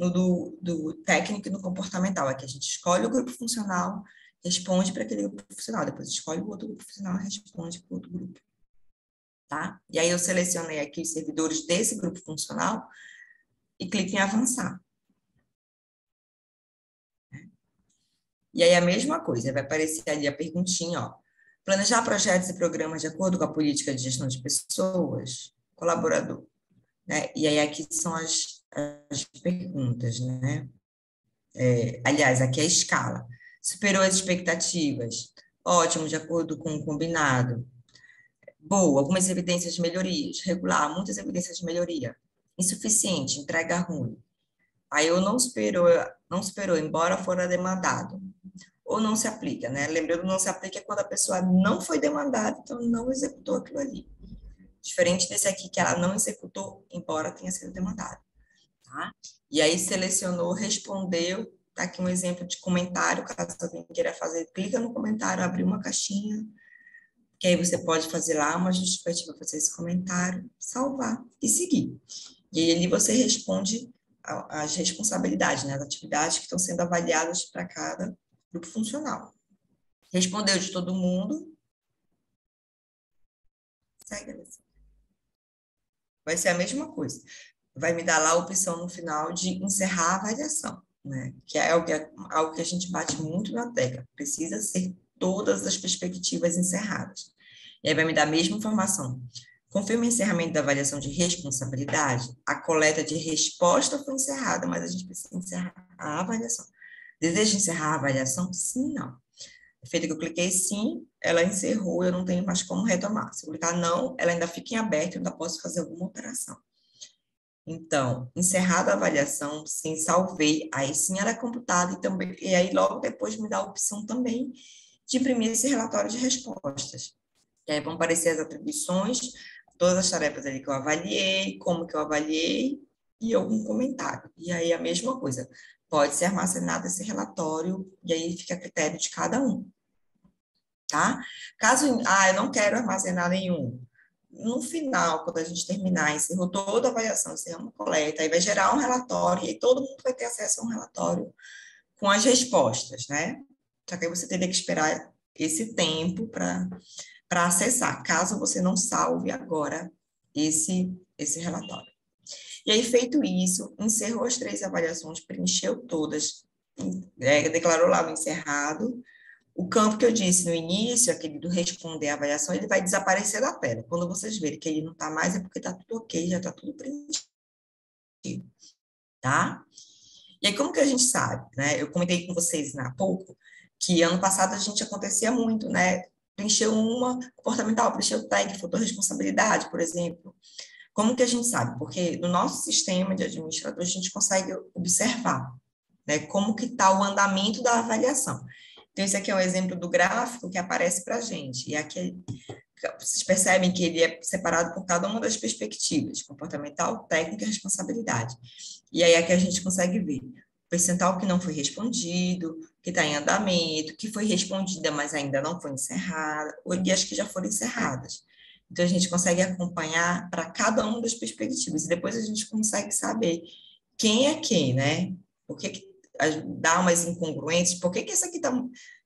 do técnico e no comportamental. Aqui a gente escolhe o grupo funcional, responde para aquele grupo funcional, depois escolhe o outro grupo funcional e responde para o outro grupo. Tá? E aí eu selecionei aqui os servidores desse grupo funcional e clico em avançar. E aí a mesma coisa, vai aparecer ali a perguntinha, ó. Planejar projetos e programas de acordo com a política de gestão de pessoas, colaborador. Né? E aí aqui são as perguntas, né? Aliás, aqui é a escala. Superou as expectativas? Ótimo, de acordo com o combinado. Boa, algumas evidências de melhorias. Regular, muitas evidências de melhoria. Insuficiente, entrega ruim. Aí eu não superou, embora fora demandado. Ou não se aplica, né? Lembrando, não se aplica quando a pessoa não foi demandada, então não executou aquilo ali. Diferente desse aqui, que ela não executou, embora tenha sido demandada. Tá? E aí selecionou, respondeu, tá aqui um exemplo de comentário, caso alguém queira fazer, clica no comentário, abre uma caixinha, que aí você pode fazer lá uma justificativa para fazer esse comentário, salvar e seguir. E aí ali você responde as responsabilidades, né, as atividades que estão sendo avaliadas para cada grupo funcional. Respondeu de todo mundo. Segue, Alessandra. Vai ser a mesma coisa. Vai me dar lá a opção no final de encerrar a avaliação, né? Que é algo que a gente bate muito na tecla. Precisa ser todas as perspectivas encerradas. E aí vai me dar a mesma informação. Confirma o encerramento da avaliação de responsabilidade. A coleta de resposta foi encerrada, mas a gente precisa encerrar a avaliação. Deseja encerrar a avaliação? Sim, não. Feito que eu cliquei sim, ela encerrou, eu não tenho mais como retomar. Se eu clicar não, ela ainda fica em aberto, eu ainda posso fazer alguma alteração. Então, encerrada a avaliação, sim, salvei, aí sim ela é computada e aí logo depois me dá a opção também de imprimir esse relatório de respostas. E aí vão aparecer as atribuições, todas as tarefas ali que eu avaliei, como que eu avaliei e algum comentário. E aí a mesma coisa, pode ser armazenado esse relatório e aí fica a critério de cada um. Tá? Caso, eu não quero armazenar nenhum. No final, quando a gente terminar, encerrou toda a avaliação, encerramos a coleta, aí vai gerar um relatório e aí todo mundo vai ter acesso a um relatório com as respostas, né? Só que aí você teria que esperar esse tempo para acessar, caso você não salve agora esse relatório. E aí, feito isso, encerrou as 3 avaliações, preencheu todas, declarou lá no encerrado. O campo que eu disse no início, aquele do responder à avaliação, ele vai desaparecer da tela. Quando vocês verem que ele não está mais, é porque está tudo ok, já está tudo preenchido. Tá? E aí, como que a gente sabe, né? Eu comentei com vocês há pouco que ano passado a gente acontecia muito, né? Preencheu uma comportamental, preencheu tag, faltou responsabilidade, por exemplo. Como que a gente sabe? Porque no nosso sistema de administrador, a gente consegue observar, né? Como que está o andamento da avaliação. Então, esse aqui é um exemplo do gráfico que aparece para a gente. E aqui, vocês percebem que ele é separado por cada uma das perspectivas, comportamental, técnica e responsabilidade. E aí aqui a gente consegue ver percentual que não foi respondido, que está em andamento, que foi respondida, mas ainda não foi encerrada, e as que já foram encerradas. Então, a gente consegue acompanhar para cada uma das perspectivas, e depois a gente consegue saber quem é quem, né? Por que dá umas incongruências, por que essa aqui está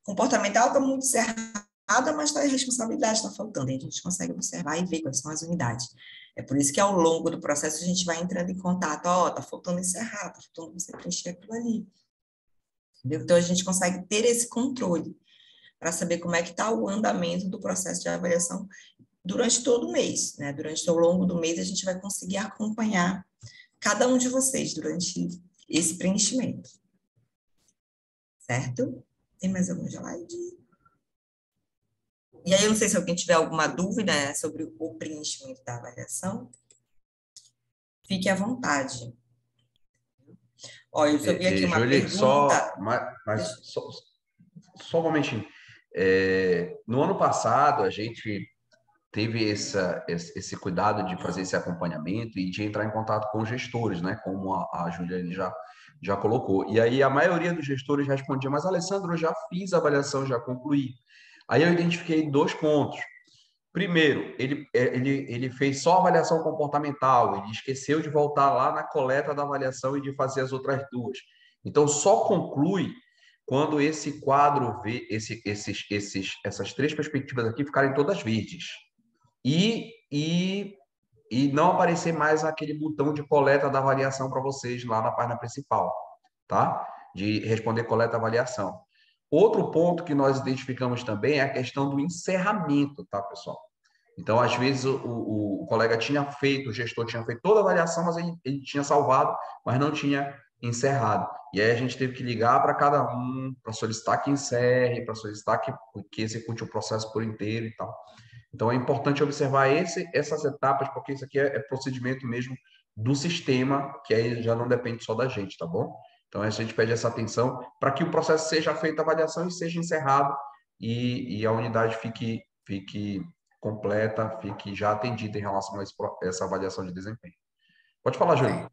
comportamental, está muito encerrada, mas a responsabilidade está faltando, e a gente consegue observar e ver quais são as unidades. É por isso que ao longo do processo a gente vai entrando em contato, tá faltando encerrar, tá faltando você preencher aquilo ali. Entendeu? Então a gente consegue ter esse controle para saber como é que está o andamento do processo de avaliação durante todo o mês, né? Durante ao longo do mês a gente vai conseguir acompanhar cada um de vocês durante esse preenchimento. Certo? Tem mais algum slide? E aí, eu não sei se alguém tiver alguma dúvida, né, sobre o preenchimento da avaliação, fique à vontade. Ó, eu recebi aqui uma
Jolie,
pergunta.
só um momentinho. No ano passado, a gente teve esse cuidado de fazer esse acompanhamento e de entrar em contato com os gestores, né? Como a Juliane já colocou. E aí, a maioria dos gestores respondia, mas, Alessandro, eu já fiz a avaliação, já concluí. Aí eu identifiquei 2 pontos. Primeiro, ele fez só avaliação comportamental, ele esqueceu de voltar lá na coleta da avaliação e de fazer as outras 2. Então, só conclui quando esse quadro, essas 3 perspectivas aqui ficarem todas verdes. E não aparecer mais aquele botão de coleta da avaliação para vocês lá na página principal, tá? De responder coleta avaliação. Outro ponto que nós identificamos também é a questão do encerramento, tá, pessoal? Então, às vezes, o colega tinha feito, o gestor tinha feito toda a avaliação, mas ele tinha salvado, mas não tinha encerrado. E aí a gente teve que ligar para cada um, para solicitar que encerre, para solicitar que execute o processo por inteiro e tal. Então, é importante observar essas etapas, porque isso aqui é procedimento mesmo do sistema, que aí já não depende só da gente, tá bom? Então, a gente pede essa atenção para que o processo seja feita a avaliação e seja encerrado e a unidade fique completa, fique já atendida em relação a essa avaliação de desempenho. Pode falar, Júlio.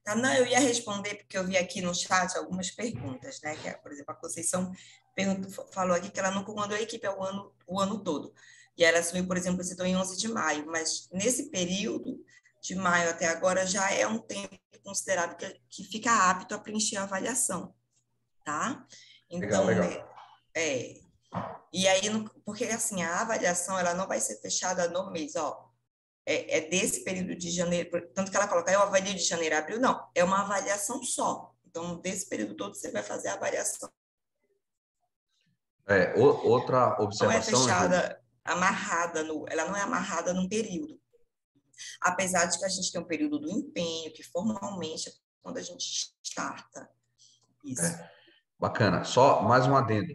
Tá, não, eu ia responder, porque eu vi aqui no chat algumas perguntas, né? Que, por exemplo, a Conceição falou aqui que ela não comandou a equipe o ano todo. E ela assumiu, por exemplo, esse em 11 de maio, mas nesse período, de maio até agora, já é um tempo considerado que fica apto a preencher a avaliação, tá? Então,
legal.
E aí, porque assim, a avaliação, ela não vai ser fechada no mês, é desse período de janeiro, tanto que ela coloca, eu avalio de janeiro a abril, não, é uma avaliação só. Então, desse período todo, você vai fazer a avaliação.
Outra observação...
Não é fechada, ela não é amarrada num período. Apesar de que a gente tem um período do empenho, que formalmente é quando a gente starta. Isso.
Bacana. Só mais um adendo.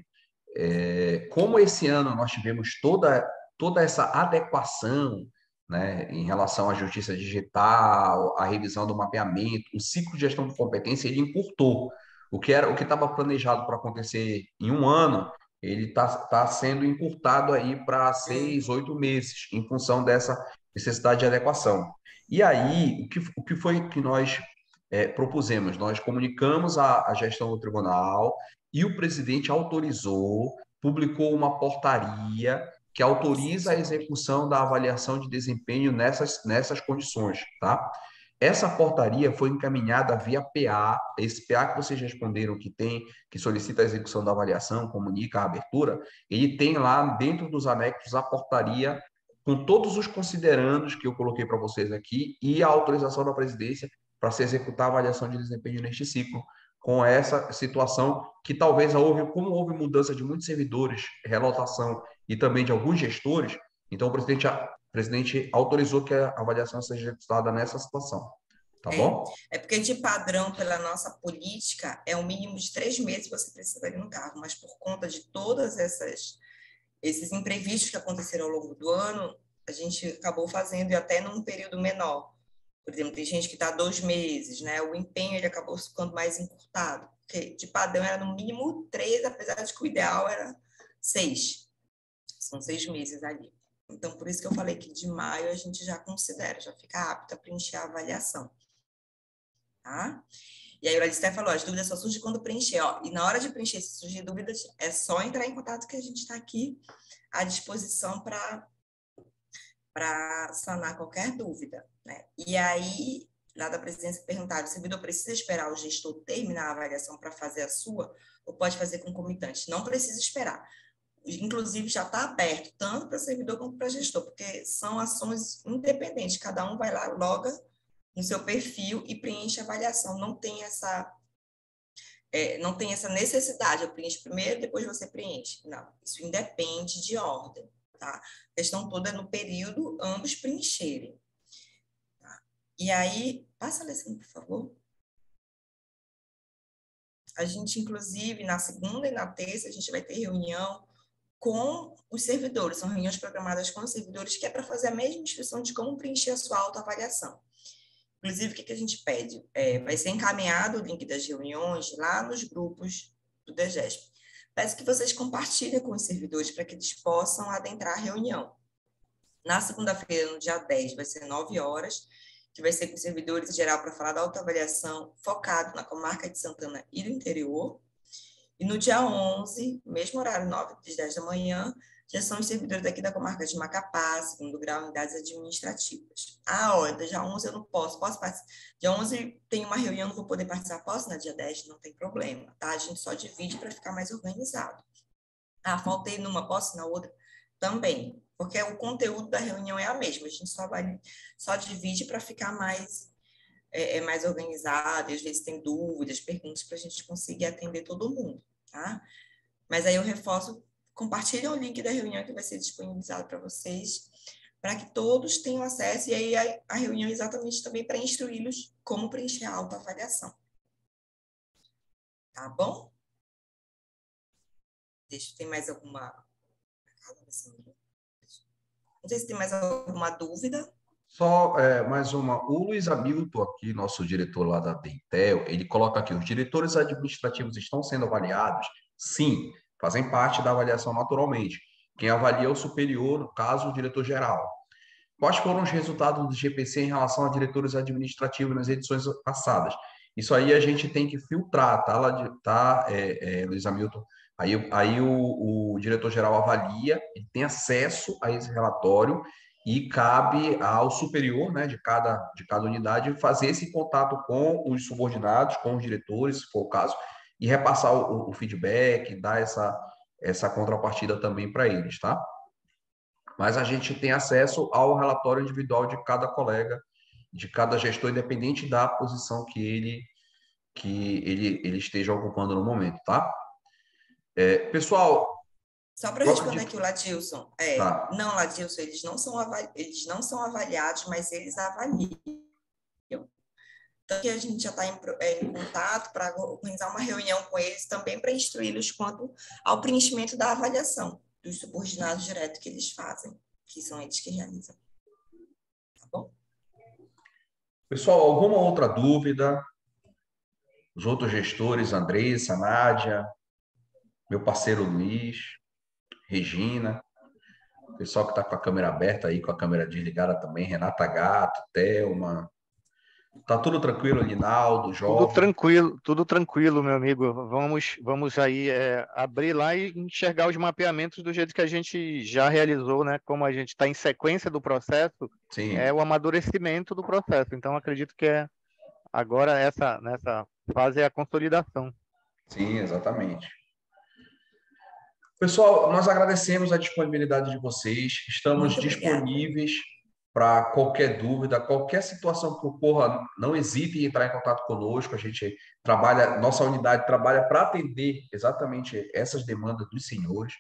Como esse ano nós tivemos toda essa adequação, né, em relação à justiça digital, a revisão do mapeamento, o ciclo de gestão de competência, ele encurtou. O que estava planejado para acontecer em um ano, ele tá sendo encurtado aí para 6, 8 meses, em função dessa necessidade de adequação. E aí, o que foi que nós propusemos? Nós comunicamos a gestão do tribunal e o presidente autorizou, publicou uma portaria que autoriza a execução da avaliação de desempenho nessas condições, tá? Essa portaria foi encaminhada via PA, esse PA que vocês responderam que solicita a execução da avaliação, comunica a abertura, ele tem lá dentro dos anexos a portaria com todos os considerandos que eu coloquei para vocês aqui e a autorização da presidência para se executar a avaliação de desempenho neste ciclo, com essa situação que talvez como houve mudança de muitos servidores, relotação e também de alguns gestores, então o presidente autorizou que a avaliação seja executada nessa situação. Tá bom?
É porque, de padrão, pela nossa política, é um mínimo de 3 meses você precisa ir no cargo, mas por conta de todas esses imprevistos que aconteceram ao longo do ano, a gente acabou fazendo e até num período menor. Por exemplo, tem gente que está 2 meses, né? O empenho ele acabou ficando mais encurtado, porque de padrão era no mínimo 3, apesar de que o ideal era 6. São 6 meses ali. Então, por isso que eu falei que de maio a gente já considera, já fica apto a preencher a avaliação. Tá? E aí o Alistair falou, as dúvidas só surgem quando preencher, ó. E na hora de preencher, se surgir dúvidas, é só entrar em contato que a gente está aqui à disposição para sanar qualquer dúvida, né? E aí, lá da presidência perguntaram, o servidor precisa esperar o gestor terminar a avaliação para fazer a sua, ou pode fazer concomitante? Não precisa esperar. Inclusive, já está aberto, tanto para servidor quanto para gestor, porque são ações independentes, cada um vai lá, loga no seu perfil e preenche a avaliação. Não tem essa necessidade, eu preencho primeiro, depois você preenche. Não, isso independe de ordem, tá? A questão toda é no período ambos preencherem. Tá? E aí, passa a lição, por favor. A gente, inclusive, na segunda e na terça, a gente vai ter reunião com os servidores, são reuniões programadas com os servidores, que é para fazer a mesma instrução de como preencher a sua autoavaliação. Inclusive, o que a gente pede? Vai ser encaminhado o link das reuniões lá nos grupos do DGESP. Peço que vocês compartilhem com os servidores para que eles possam adentrar a reunião. Na segunda-feira, no dia 10, vai ser 9 horas, que vai ser com os servidores em geral para falar da autoavaliação, focado na comarca de Santana e do interior. E no dia 11, mesmo horário, 9 às 10 da manhã, já são os servidores daqui da comarca de Macapá, segundo grau, unidades administrativas. Olha, dia 11 eu não posso participar. Dia 11 tem uma reunião, não vou poder participar. Posso na dia 10? Não tem problema, tá? A gente só divide para ficar mais organizado. Faltei numa, posso na outra? Também, porque o conteúdo da reunião é a mesma, a gente só divide para ficar mais organizado, e às vezes tem dúvidas, perguntas, para a gente conseguir atender todo mundo, tá? Mas aí eu reforço, compartilhem o link da reunião que vai ser disponibilizado para vocês, para que todos tenham acesso, e aí a reunião é exatamente também para instruí-los como preencher a autoavaliação. Tá bom? Tem mais alguma... Não sei se tem mais alguma dúvida.
Só mais uma. O Luiz Hamilton, aqui, nosso diretor lá da Dentel, ele coloca aqui, os diretores administrativos estão sendo avaliados? Sim, fazem parte da avaliação naturalmente. Quem avalia é o superior, no caso, o diretor-geral. Quais foram os resultados do GPC em relação a diretores administrativos nas edições passadas? Isso aí a gente tem que filtrar, tá, Luiz Hamilton? Aí o diretor-geral avalia, ele tem acesso a esse relatório e cabe ao superior, né, de cada unidade fazer esse contato com os subordinados, com os diretores, se for o caso, e repassar o feedback, dar essa contrapartida também para eles, tá? Mas a gente tem acesso ao relatório individual de cada colega, de cada gestor, independente da posição que ele esteja ocupando no momento, tá? Pessoal...
Só para responder aqui o Ladilson.
Tá.
Não, Ladilson, eles não são avaliados, mas eles avaliam. Então, que a gente já está em contato para organizar uma reunião com eles também para instruí-los quanto ao preenchimento da avaliação dos subordinados direto que eles fazem, que são eles que realizam. Tá bom?
Pessoal, alguma outra dúvida? Os outros gestores, Andressa, Nádia, meu parceiro Luiz, Regina, o pessoal que está com a câmera aberta aí, com a câmera desligada também, Renata Gato, Thelma. Tá tudo tranquilo, Linaldo, Jovem?
Tudo tranquilo, meu amigo. Vamos aí abrir lá e enxergar os mapeamentos do jeito que a gente já realizou, né? Como a gente está em sequência do processo,
Sim.
É o amadurecimento do processo. Então, acredito que agora nessa fase é a consolidação.
Sim, exatamente. Pessoal, nós agradecemos a disponibilidade de vocês. Estamos disponíveis para qualquer dúvida, qualquer situação que ocorra, não hesite em entrar em contato conosco. A gente trabalha, nossa unidade trabalha para atender exatamente essas demandas dos senhores.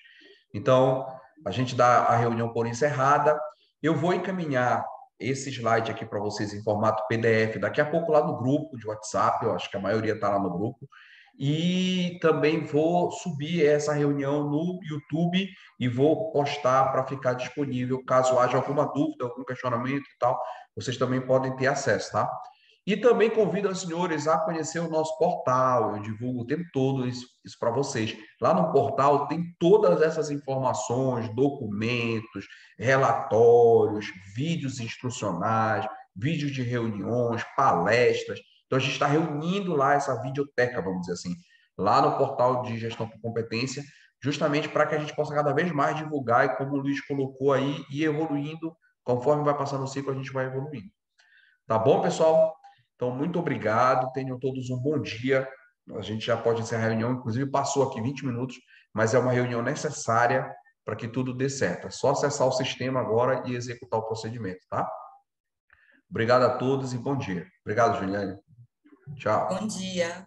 Então, a gente dá a reunião por encerrada. Eu vou encaminhar esse slide aqui para vocês em formato PDF daqui a pouco lá no grupo de WhatsApp. Eu acho que a maioria está lá no grupo. E também vou subir essa reunião no YouTube e vou postar para ficar disponível. Caso haja alguma dúvida, algum questionamento e tal, vocês também podem ter acesso, tá? E também convido os senhores a conhecer o nosso portal. Eu divulgo o tempo todo isso para vocês. Lá no portal tem todas essas informações, documentos, relatórios, vídeos instrucionais, vídeos de reuniões, palestras. Então, a gente está reunindo lá essa videoteca, vamos dizer assim, lá no portal de gestão por competência, justamente para que a gente possa cada vez mais divulgar e, como o Luiz colocou aí, ir evoluindo, conforme vai passando o ciclo, a gente vai evoluindo. Tá bom, pessoal? Então, muito obrigado, tenham todos um bom dia. A gente já pode encerrar a reunião, inclusive passou aqui 20 minutos, mas é uma reunião necessária para que tudo dê certo. É só acessar o sistema agora e executar o procedimento, tá? Obrigado a todos e bom dia. Obrigado, Juliane. Tchau.
Bom dia.